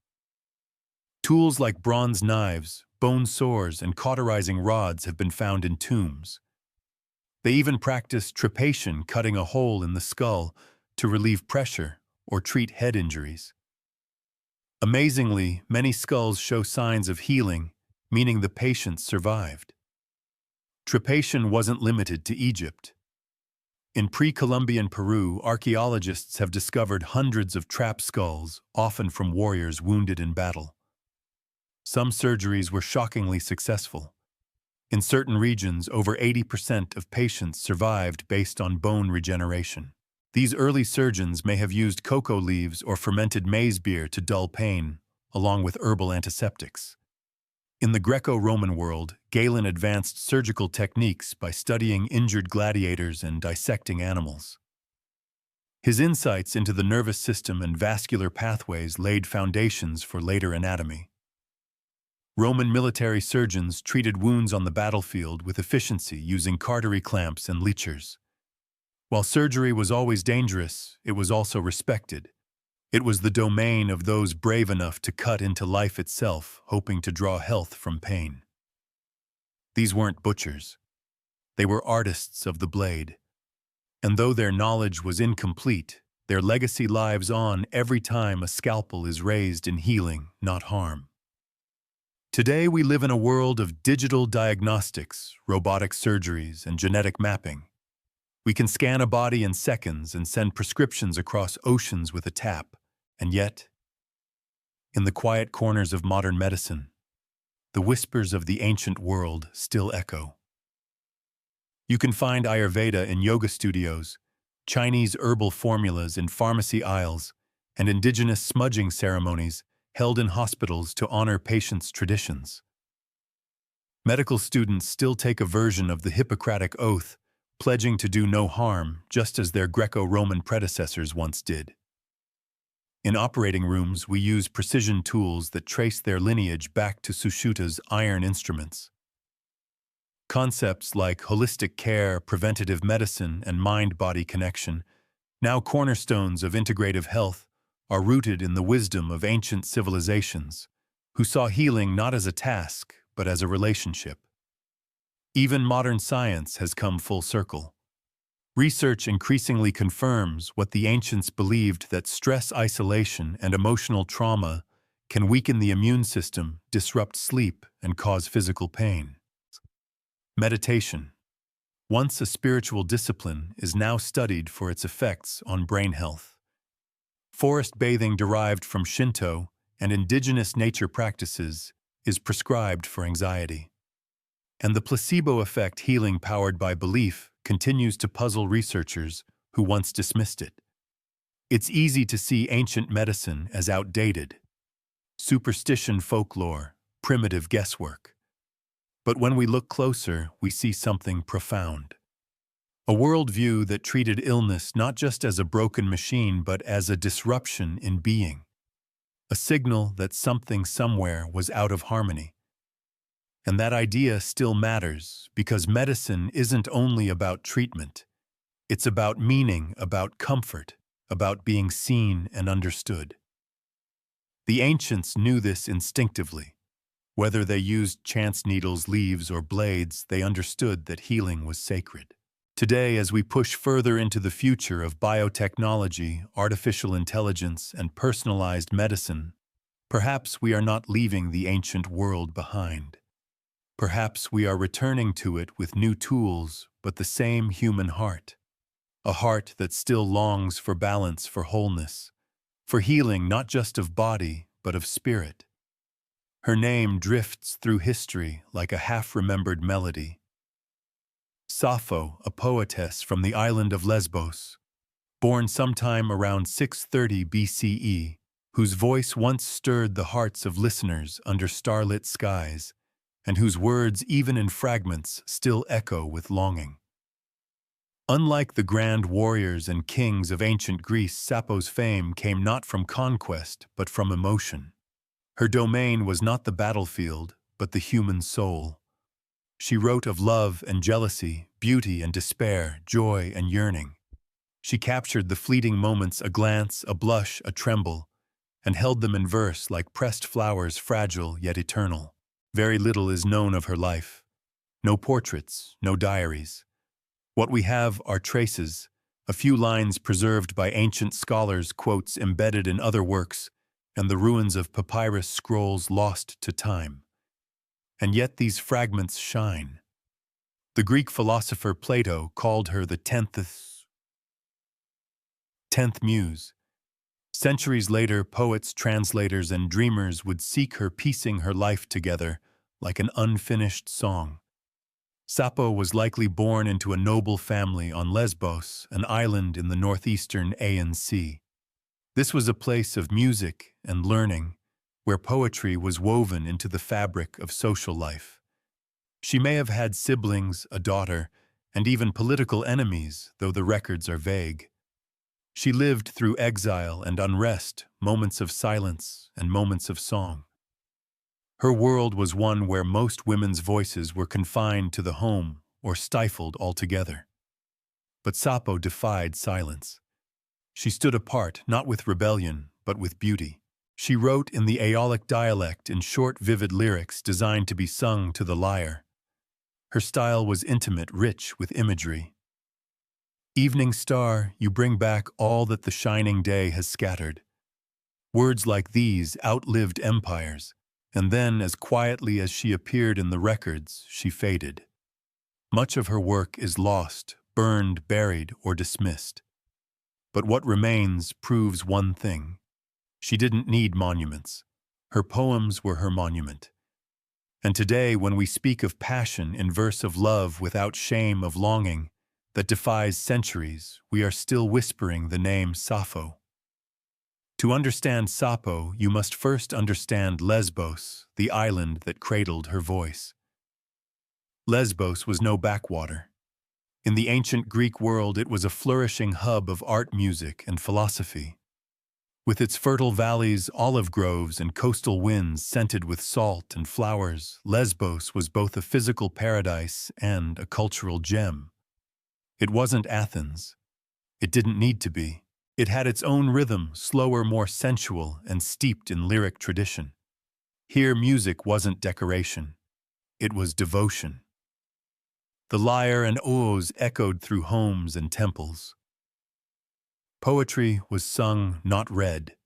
Tools like bronze knives, bone saws, and cauterizing rods have been found in tombs. They even practiced trepanation, cutting a hole in the skull to relieve pressure or treat head injuries. Amazingly, many skulls show signs of healing, meaning the patient survived. Trepanation wasn't limited to Egypt. In pre-Columbian Peru, archaeologists have discovered hundreds of trap skulls, often from warriors wounded in battle. Some surgeries were shockingly successful. In certain regions, over 80% of patients survived based on bone regeneration. These early surgeons may have used cocoa leaves or fermented maize beer to dull pain, along with herbal antiseptics. In the Greco-Roman world, Galen advanced surgical techniques by studying injured gladiators and dissecting animals. His insights into the nervous system and vascular pathways laid foundations for later anatomy. Roman military surgeons treated wounds on the battlefield with efficiency using cautery clamps and lichers. While surgery was always dangerous, it was also respected. It was the domain of those brave enough to cut into life itself, hoping to draw health from pain. These weren't butchers. They were artists of the blade. And though their knowledge was incomplete, their legacy lives on every time a scalpel is raised in healing, not harm. Today we live in a world of digital diagnostics, robotic surgeries, and genetic mapping. We can scan a body in seconds and send prescriptions across oceans with a tap. And yet, in the quiet corners of modern medicine, the whispers of the ancient world still echo. You can find Ayurveda in yoga studios, Chinese herbal formulas in pharmacy aisles, and indigenous smudging ceremonies held in hospitals to honor patients' traditions. Medical students still take a version of the Hippocratic Oath, pledging to do no harm, just as their Greco-Roman predecessors once did. In operating rooms, we use precision tools that trace their lineage back to Sushruta's iron instruments. Concepts like holistic care, preventative medicine, and mind-body connection, now cornerstones of integrative health, are rooted in the wisdom of ancient civilizations, who saw healing not as a task, but as a relationship. Even modern science has come full circle. Research increasingly confirms what the ancients believed, that stress, isolation, and emotional trauma can weaken the immune system, disrupt sleep, and cause physical pain. Meditation, once a spiritual discipline, is now studied for its effects on brain health. Forest bathing, derived from Shinto and indigenous nature practices, is prescribed for anxiety. And the placebo effect, healing powered by belief, continues to puzzle researchers who once dismissed it. It's easy to see ancient medicine as outdated, superstition, folklore, primitive guesswork. But when we look closer, we see something profound. A worldview that treated illness not just as a broken machine, but as a disruption in being. a signal that something somewhere was out of harmony. And that idea still matters because medicine isn't only about treatment. It's about meaning, about comfort, about being seen and understood. The ancients knew this instinctively. Whether they used chance needles, leaves, or blades, they understood that healing was sacred. Today, as we push further into the future of biotechnology, artificial intelligence, and personalized medicine, perhaps we are not leaving the ancient world behind. Perhaps we are returning to it with new tools, but the same human heart. A heart that still longs for balance, for wholeness, for healing not just of body, but of spirit. Her name drifts through history like a half-remembered melody. Sappho, a poetess from the island of Lesbos, born sometime around 630 BCE, whose voice once stirred the hearts of listeners under starlit skies, and whose words, even in fragments, still echo with longing. Unlike the grand warriors and kings of ancient Greece, Sappho's fame came not from conquest, but from emotion. Her domain was not the battlefield, but the human soul. She wrote of love and jealousy, beauty and despair, joy and yearning. She captured the fleeting moments, a glance, a blush, a tremble, and held them in verse like pressed flowers, fragile yet eternal. Very little is known of her life. No portraits, no diaries. What we have are traces, a few lines preserved by ancient scholars, quotes embedded in other works, and the ruins of papyrus scrolls lost to time. And yet these fragments shine. The Greek philosopher Plato called her the tenth muse. Centuries later, poets, translators, and dreamers would seek her, piecing her life together like an unfinished song. Sappho was likely born into a noble family on Lesbos, an island in the northeastern Aegean Sea. This was a place of music and learning, where poetry was woven into the fabric of social life. She may have had siblings, a daughter, and even political enemies, though the records are vague. She lived through exile and unrest, moments of silence and moments of song. Her world was one where most women's voices were confined to the home or stifled altogether. But Sappho defied silence. She stood apart, not with rebellion, but with beauty. She wrote in the Aeolic dialect in short, vivid lyrics designed to be sung to the lyre. Her style was intimate, rich with imagery. Evening star, you bring back all that the shining day has scattered. Words like these outlived empires, and then, as quietly as she appeared in the records, she faded. Much of her work is lost, burned, buried, or dismissed. But what remains proves one thing. She didn't need monuments. Her poems were her monument. And today, when we speak of passion in verse of love without shame of longing that defies centuries, we are still whispering the name Sappho. To understand Sappho, you must first understand Lesbos, the island that cradled her voice. Lesbos was no backwater. In the ancient Greek world, it was a flourishing hub of art, music, and philosophy. With its fertile valleys, olive groves, and coastal winds scented with salt and flowers, Lesbos was both a physical paradise and a cultural gem. It wasn't Athens. It didn't need to be. It had its own rhythm, slower, more sensual, and steeped in lyric tradition. Here, music wasn't decoration. It was devotion. The lyre and ouz echoed through homes and temples. Poetry was sung, not read.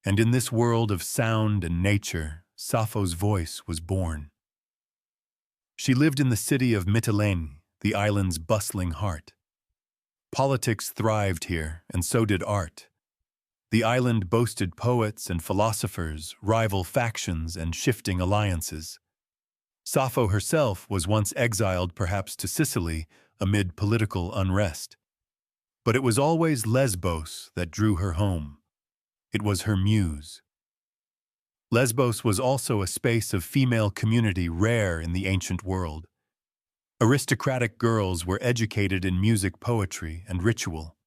And in this world of sound and nature, Sappho's voice was born. She lived in the city of Mytilene, the island's bustling heart. Politics thrived here, and so did art. The island boasted poets and philosophers, rival factions, and shifting alliances. Sappho herself was once exiled perhaps to Sicily amid political unrest. But it was always Lesbos that drew her home. It was her muse. Lesbos was also a space of female community rare in the ancient world. Aristocratic girls were educated in music, poetry, and ritual.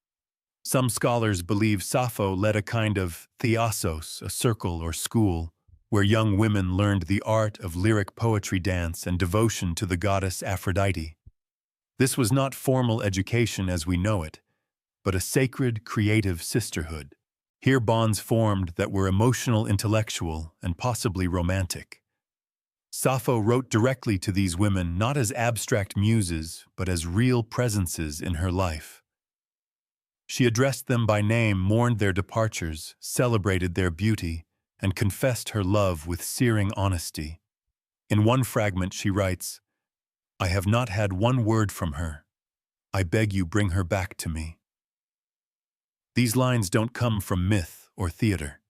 Some scholars believe Sappho led a kind of theasos, a circle or school, where young women learned the art of lyric poetry dance and devotion to the goddess Aphrodite. This was not formal education as we know it, but a sacred, creative sisterhood. Here bonds formed that were emotional, intellectual, and possibly romantic. Sappho wrote directly to these women not as abstract muses, but as real presences in her life. She addressed them by name, mourned their departures, celebrated their beauty, and confessed her love with searing honesty. In one fragment she writes, "I have not had one word from her. I beg you bring her back to me." These lines don't come from myth or theater.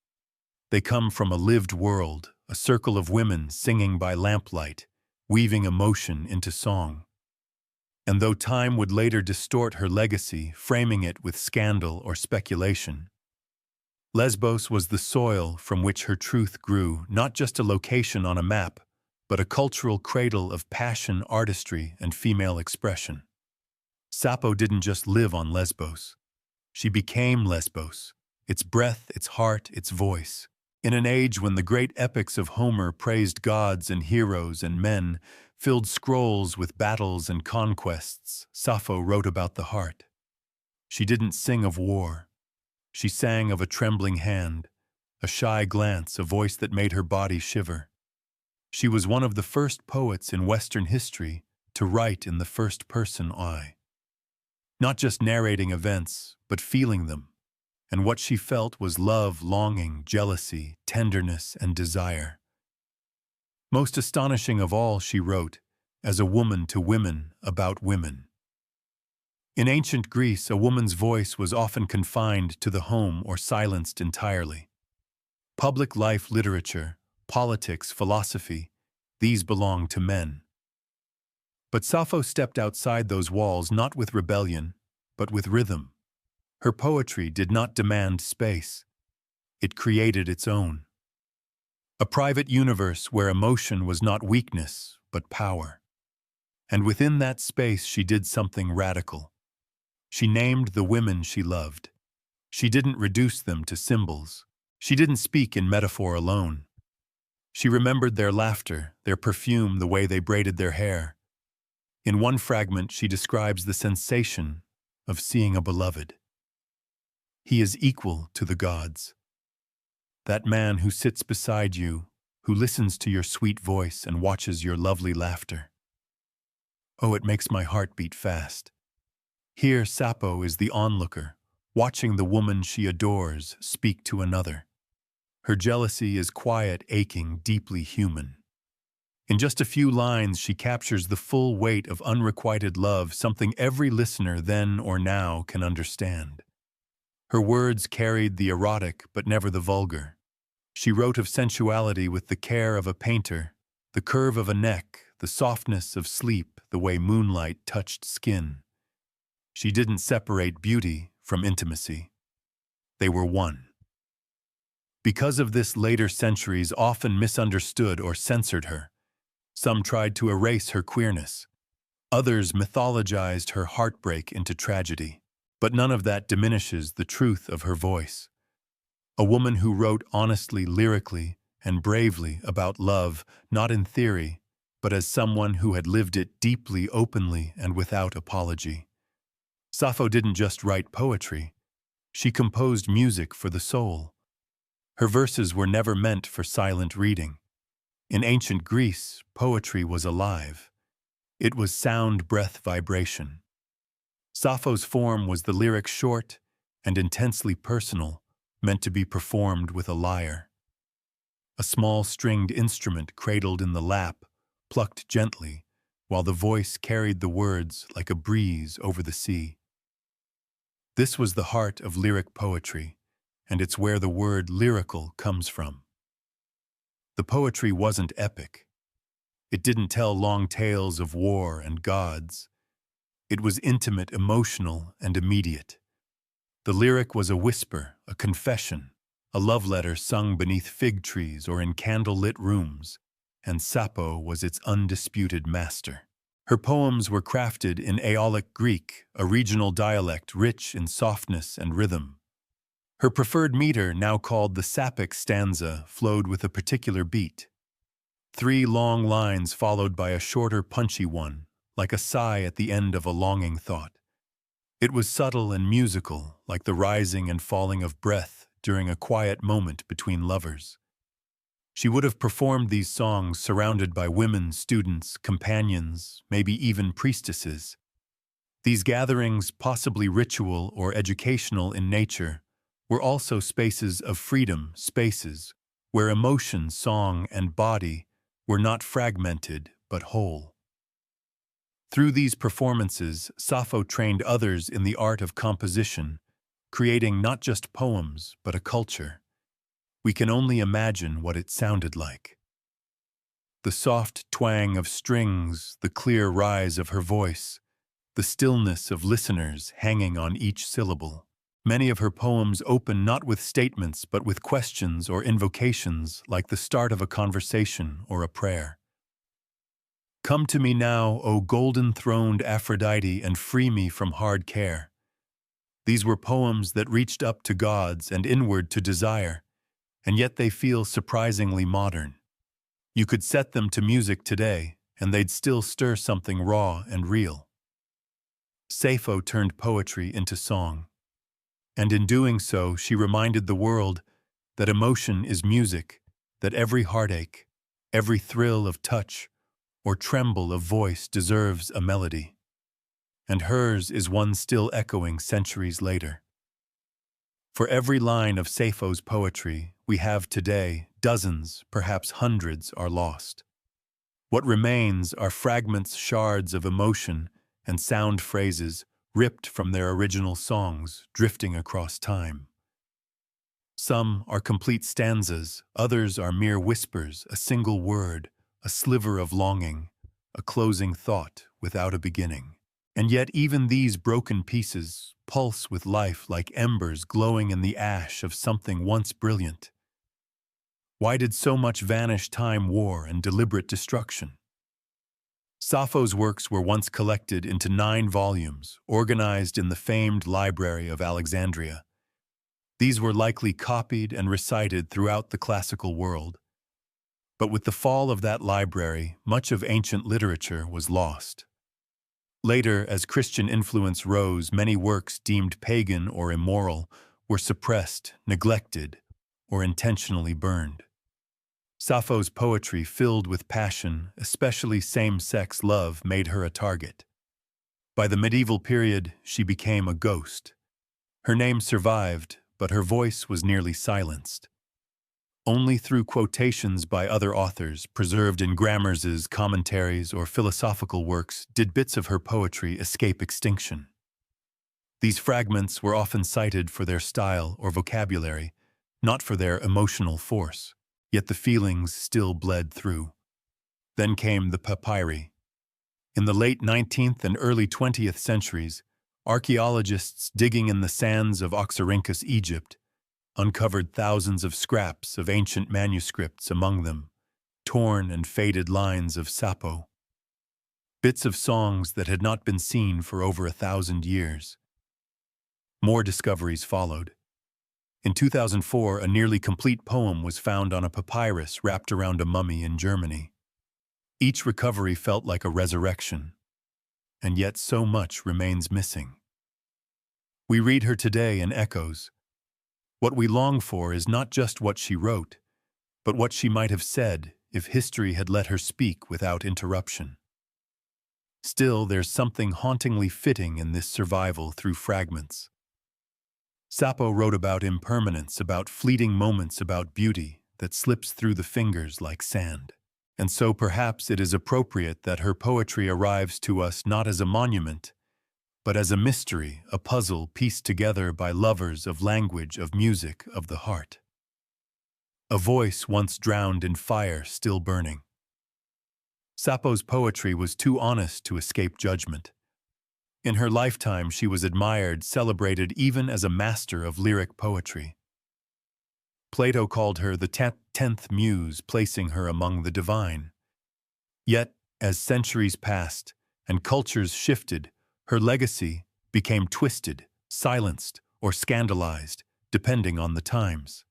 They come from a lived world, a circle of women singing by lamplight, weaving emotion into song. And though time would later distort her legacy, framing it with scandal or speculation, Lesbos was the soil from which her truth grew, not just a location on a map, but a cultural cradle of passion, artistry, and female expression. Sappho didn't just live on Lesbos. She became Lesbos, its breath, its heart, its voice. In an age when the great epics of Homer praised gods and heroes and men, filled scrolls with battles and conquests, Sappho wrote about the heart. She didn't sing of war. She sang of a trembling hand, a shy glance, a voice that made her body shiver. She was one of the first poets in Western history to write in the first-person I. Not just narrating events, but feeling them. And what she felt was love, longing, jealousy, tenderness, and desire. Most astonishing of all, she wrote, as a woman to women about women. In ancient Greece, a woman's voice was often confined to the home or silenced entirely. Public life, literature, politics, philosophy, these belonged to men. But Sappho stepped outside those walls not with rebellion, but with rhythm. Her poetry did not demand space. It created its own. A private universe where emotion was not weakness, but power. And within that space she did something radical. She named the women she loved. She didn't reduce them to symbols. She didn't speak in metaphor alone. She remembered their laughter, their perfume, the way they braided their hair. In one fragment she describes the sensation of seeing a beloved. He is equal to the gods. That man who sits beside you, who listens to your sweet voice and watches your lovely laughter. Oh, it makes my heart beat fast. Here Sappho is the onlooker, watching the woman she adores speak to another. Her jealousy is quiet, aching, deeply human. In just a few lines, she captures the full weight of unrequited love, something every listener then or now can understand. Her words carried the erotic but never the vulgar. She wrote of sensuality with the care of a painter, the curve of a neck, the softness of sleep, the way moonlight touched skin. She didn't separate beauty from intimacy. They were one. Because of this, later centuries often misunderstood or censored her. Some tried to erase her queerness. Others mythologized her heartbreak into tragedy. But none of that diminishes the truth of her voice. A woman who wrote honestly, lyrically, and bravely about love, not in theory, but as someone who had lived it deeply, openly, and without apology. Sappho didn't just write poetry. She composed music for the soul. Her verses were never meant for silent reading. In ancient Greece, poetry was alive. It was sound, breath, vibration. Sappho's form was the lyric, short and intensely personal, meant to be performed with a lyre. A small stringed instrument cradled in the lap, plucked gently, while the voice carried the words like a breeze over the sea. This was the heart of lyric poetry, and it's where the word lyrical comes from. The poetry wasn't epic. It didn't tell long tales of war and gods. It was intimate, emotional, and immediate. The lyric was a whisper, a confession, a love letter sung beneath fig trees or in candle-lit rooms, and Sappho was its undisputed master. Her poems were crafted in Aeolic Greek, a regional dialect rich in softness and rhythm. Her preferred meter, now called the Sapphic stanza, flowed with a particular beat. 3 long lines followed by a shorter, punchy one, like a sigh at the end of a longing thought. It was subtle and musical, like the rising and falling of breath during a quiet moment between lovers. She would have performed these songs surrounded by women, students, companions, maybe even priestesses. These gatherings, possibly ritual or educational in nature, were also spaces of freedom, spaces where emotion, song, and body were not fragmented but whole. Through these performances, Sappho trained others in the art of composition, creating not just poems but a culture. We can only imagine what it sounded like. The soft twang of strings, the clear rise of her voice, the stillness of listeners hanging on each syllable. Many of her poems open not with statements but with questions or invocations, like the start of a conversation or a prayer. Come to me now, O golden-throned Aphrodite, and free me from hard care. These were poems that reached up to gods and inward to desire, and yet they feel surprisingly modern. You could set them to music today, and they'd still stir something raw and real. Sappho turned poetry into song. And in doing so, she reminded the world that emotion is music, that every heartache, every thrill of touch, or tremble of voice deserves a melody. And hers is one still echoing centuries later. For every line of Sappho's poetry we have today, dozens, perhaps hundreds, are lost. What remains are fragments, shards of emotion, and sound phrases ripped from their original songs, drifting across time. Some are complete stanzas, others are mere whispers, a single word, a sliver of longing, a closing thought without a beginning. And yet even these broken pieces pulse with life like embers glowing in the ash of something once brilliant. Why did so much vanish? Time, war, and deliberate destruction? Sappho's works were once collected into 9 volumes, organized in the famed Library of Alexandria. These were likely copied and recited throughout the classical world. But with the fall of that library, much of ancient literature was lost. Later, as Christian influence rose, many works deemed pagan or immoral were suppressed, neglected, or intentionally burned. Sappho's poetry, filled with passion, especially same-sex love, made her a target. By the medieval period, she became a ghost. Her name survived, but her voice was nearly silenced. Only through quotations by other authors, preserved in grammars, commentaries, or philosophical works, did bits of her poetry escape extinction. These fragments were often cited for their style or vocabulary, not for their emotional force. Yet the feelings still bled through. Then came the papyri. In the late 19th and early 20th centuries, archaeologists digging in the sands of Oxyrhynchus, Egypt, uncovered thousands of scraps of ancient manuscripts, among them torn and faded lines of Sappho, bits of songs that had not been seen for over 1,000 years. More discoveries followed. In 2004, a nearly complete poem was found on a papyrus wrapped around a mummy in Germany. Each recovery felt like a resurrection, and yet so much remains missing. We read her today in echoes. What we long for is not just what she wrote, but what she might have said if history had let her speak without interruption. Still, there's something hauntingly fitting in this survival through fragments. Sappho wrote about impermanence, about fleeting moments, about beauty that slips through the fingers like sand. And so perhaps it is appropriate that her poetry arrives to us not as a monument, but as a mystery, a puzzle pieced together by lovers of language, of music, of the heart. A voice once drowned in fire, still burning. Sappho's poetry was too honest to escape judgment. In her lifetime, she was admired, celebrated even as a master of lyric poetry. Plato called her the 10th muse, placing her among the divine. Yet, as centuries passed, and cultures shifted, her legacy became twisted, silenced, or scandalized, depending on the times.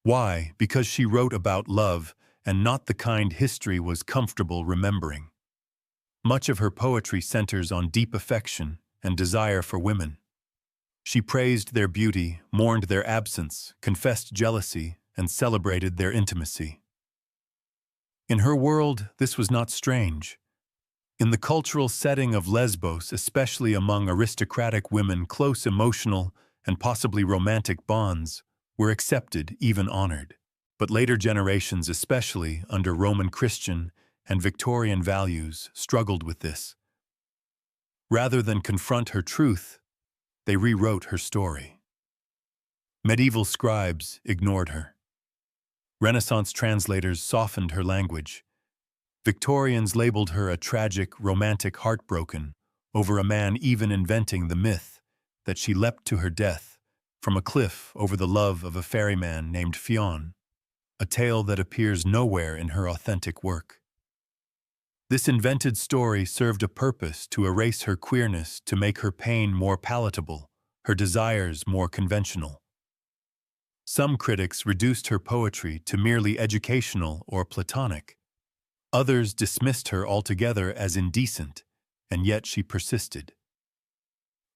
Why? Because she wrote about love, and not the kind history was comfortable remembering. Much of her poetry centers on deep affection and desire for women. She praised their beauty, mourned their absence, confessed jealousy, and celebrated their intimacy. In her world, this was not strange. In the cultural setting of Lesbos, especially among aristocratic women, close emotional and possibly romantic bonds were accepted, even honored. But later generations, especially under Roman Christian and Victorian values, struggled with this. Rather than confront her truth, they rewrote her story. Medieval scribes ignored her. Renaissance translators softened her language. Victorians labeled her a tragic, romantic heartbroken over a man even inventing the myth that she leapt to her death from a cliff over the love of a ferryman named Fionn, a tale that appears nowhere in her authentic work. This invented story served a purpose to erase her queerness, to make her pain more palatable, her desires more conventional. Some critics reduced her poetry to merely educational or platonic. Others dismissed her altogether as indecent, and yet she persisted.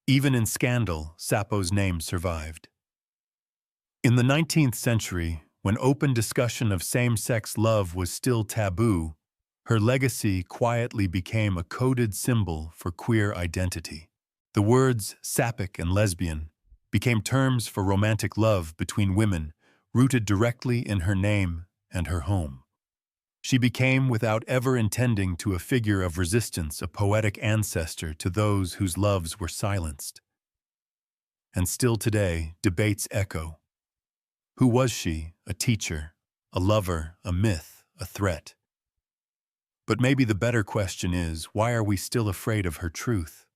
Even in scandal, Sappho's name survived. In the 19th century, when open discussion of same-sex love was still taboo, her legacy quietly became a coded symbol for queer identity. The words sapphic and lesbian became terms for romantic love between women, rooted directly in her name and her home. She became, without ever intending to, a figure of resistance, a poetic ancestor to those whose loves were silenced. And still today, debates echo. Who was she? A teacher, a lover, a myth, a threat? But maybe the better question is, why are we still afraid of her truth?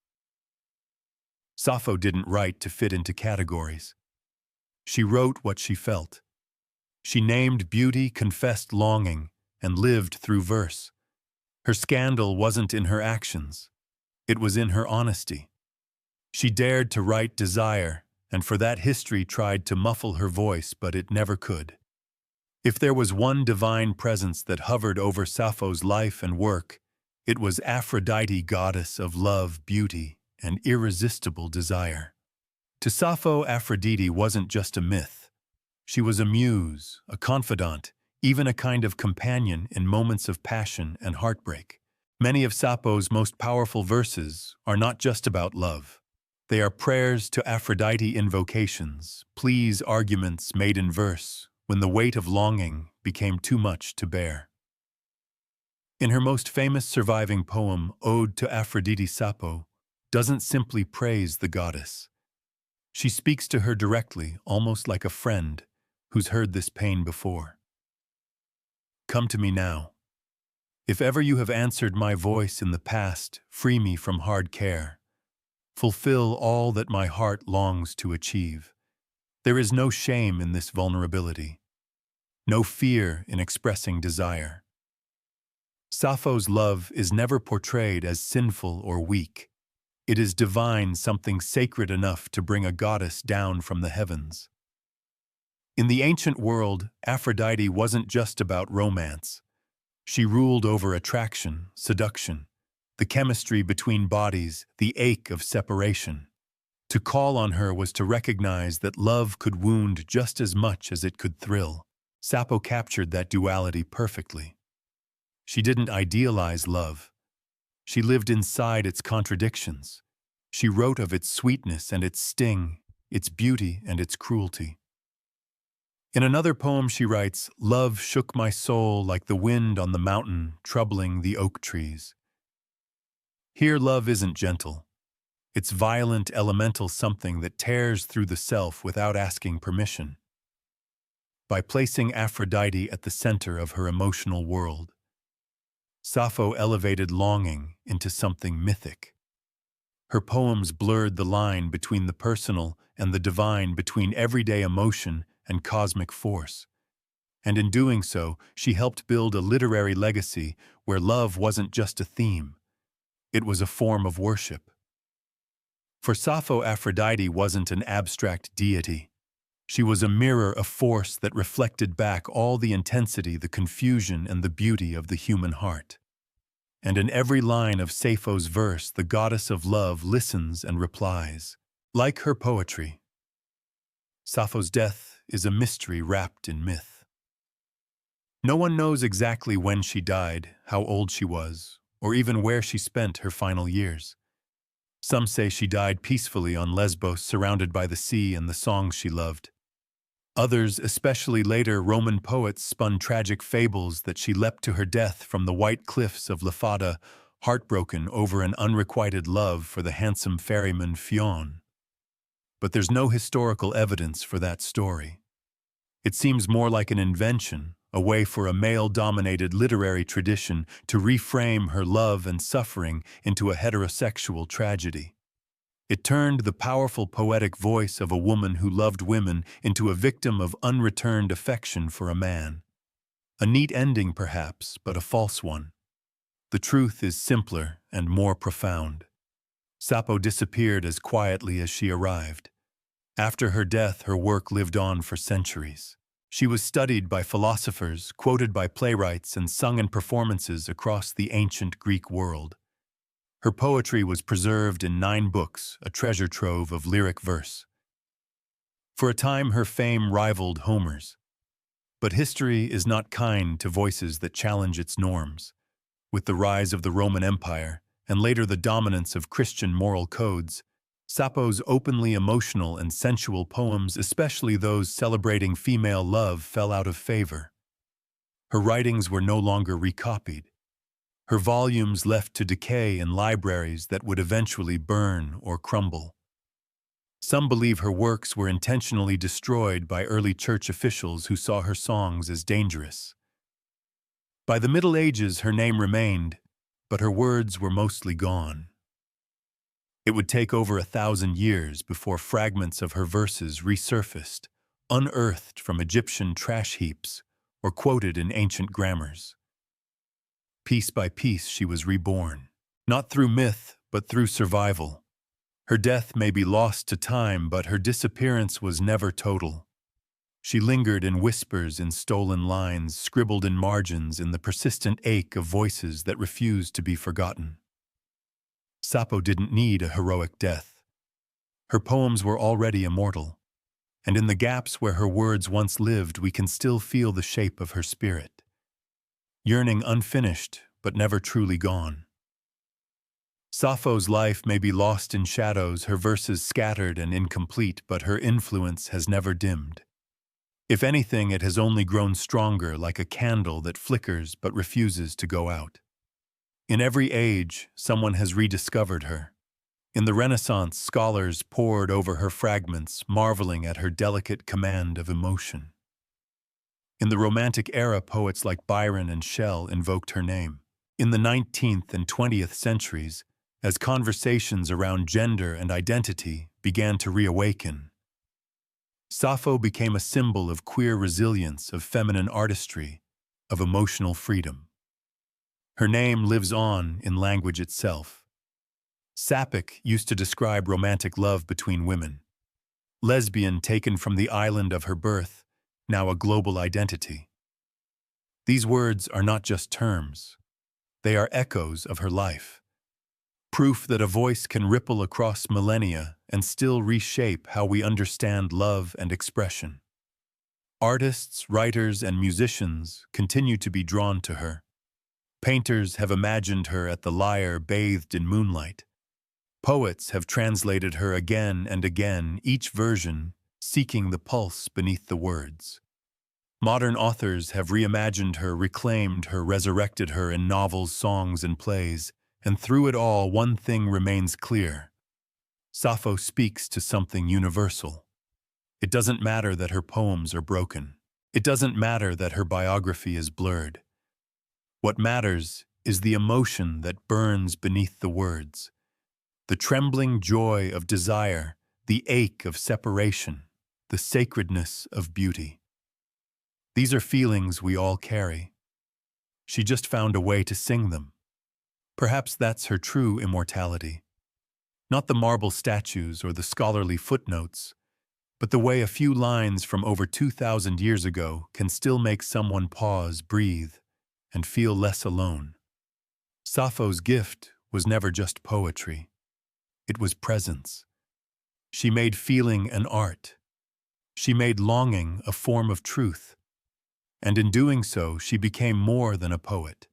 Sappho didn't write to fit into categories. She wrote what she felt. She named beauty, confessed longing, and lived through verse. Her scandal wasn't in her actions. It was in her honesty. She dared to write desire, and for that history tried to muffle her voice, but it never could. If there was one divine presence that hovered over Sappho's life and work, it was Aphrodite, goddess of love, beauty, and irresistible desire. To Sappho, Aphrodite wasn't just a myth. She was a muse, a confidant, even a kind of companion in moments of passion and heartbreak. Many of Sappho's most powerful verses are not just about love. They are prayers to Aphrodite, invocations, pleas, arguments made in verse when the weight of longing became too much to bear. In her most famous surviving poem, Ode to Aphrodite, Sappho doesn't simply praise the goddess. She speaks to her directly, almost like a friend who's heard this pain before. Come to me now. If ever you have answered my voice in the past, free me from hard care. Fulfill all that my heart longs to achieve. There is no shame in this vulnerability, no fear in expressing desire. Sappho's love is never portrayed as sinful or weak. It is divine, something sacred enough to bring a goddess down from the heavens. In the ancient world, Aphrodite wasn't just about romance. She ruled over attraction, seduction, the chemistry between bodies, the ache of separation. To call on her was to recognize that love could wound just as much as it could thrill. Sappho captured that duality perfectly. She didn't idealize love. She lived inside its contradictions. She wrote of its sweetness and its sting, its beauty and its cruelty. In another poem she writes, "Love shook my soul like the wind on the mountain, troubling the oak trees." Here love isn't gentle. It's violent, elemental, something that tears through the self without asking permission. By placing Aphrodite at the center of her emotional world, Sappho elevated longing into something mythic. Her poems blurred the line between the personal and the divine, between everyday emotion and cosmic force. And in doing so, she helped build a literary legacy where love wasn't just a theme. It was a form of worship. For Sappho, Aphrodite wasn't an abstract deity. She was a mirror, a force that reflected back all the intensity, the confusion, and the beauty of the human heart. And in every line of Sappho's verse, the goddess of love listens and replies. Like her poetry, Sappho's death is a mystery wrapped in myth. No one knows exactly when she died, how old she was, or even where she spent her final years. Some say she died peacefully on Lesbos, surrounded by the sea and the songs she loved. Others, especially later Roman poets, spun tragic fables that she leapt to her death from the white cliffs of Lafada, heartbroken over an unrequited love for the handsome ferryman Fionn. But there's no historical evidence for that story. It seems more like an invention, a way for a male-dominated literary tradition to reframe her love and suffering into a heterosexual tragedy. It turned the powerful poetic voice of a woman who loved women into a victim of unreturned affection for a man. A neat ending, perhaps, but a false one. The truth is simpler and more profound. Sappho disappeared as quietly as she arrived. After her death, her work lived on for centuries. She was studied by philosophers, quoted by playwrights, and sung in performances across the ancient Greek world. Her poetry was preserved in 9 books, a treasure trove of lyric verse. For a time, her fame rivaled Homer's. But history is not kind to voices that challenge its norms. With the rise of the Roman Empire, and later the dominance of Christian moral codes, Sappho's openly emotional and sensual poems, especially those celebrating female love, fell out of favor. Her writings were no longer recopied. Her volumes left to decay in libraries that would eventually burn or crumble. Some believe her works were intentionally destroyed by early church officials who saw her songs as dangerous. By the Middle Ages, her name remained, but her words were mostly gone. It would take over 1,000 years before fragments of her verses resurfaced, unearthed from Egyptian trash heaps or quoted in ancient grammars. Piece by piece, she was reborn, not through myth, but through survival. Her death may be lost to time, but her disappearance was never total. She lingered in whispers, in stolen lines, scribbled in margins, in the persistent ache of voices that refused to be forgotten. Sappho didn't need a heroic death. Her poems were already immortal, and in the gaps where her words once lived, we can still feel the shape of her spirit. Yearning unfinished, but never truly gone. Sappho's life may be lost in shadows, her verses scattered and incomplete, but her influence has never dimmed. If anything, it has only grown stronger, like a candle that flickers but refuses to go out. In every age, someone has rediscovered her. In the Renaissance, scholars pored over her fragments, marveling at her delicate command of emotion. In the Romantic era, poets like Byron and Shelley invoked her name. In the 19th and 20th centuries, as conversations around gender and identity began to reawaken, Sappho became a symbol of queer resilience, of feminine artistry, of emotional freedom. Her name lives on in language itself. Sapphic used to describe romantic love between women. Lesbian, taken from the island of her birth, now a global identity. These words are not just terms. They are echoes of her life. Proof that a voice can ripple across millennia and still reshape how we understand love and expression. Artists, writers, and musicians continue to be drawn to her. Painters have imagined her at the lyre bathed in moonlight. Poets have translated her again and again, each version seeking the pulse beneath the words. Modern authors have reimagined her, reclaimed her, resurrected her in novels, songs, and plays, and through it all, one thing remains clear. Sappho speaks to something universal. It doesn't matter that her poems are broken. It doesn't matter that her biography is blurred. What matters is the emotion that burns beneath the words, the trembling joy of desire, the ache of separation, the sacredness of beauty. These are feelings we all carry. She just found a way to sing them. Perhaps that's her true immortality. Not the marble statues or the scholarly footnotes, but the way a few lines from over 2,000 years ago can still make someone pause, breathe, and feel less alone. Sappho's gift was never just poetry. It was presence. She made feeling an art. She made longing a form of truth. And in doing so, she became more than a poet.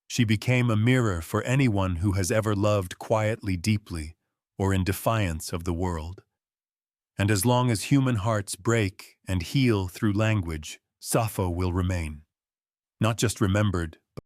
She became a mirror for anyone who has ever loved quietly, deeply, or in defiance of the world. And as long as human hearts break and heal through language, Sappho will remain. Not just remembered,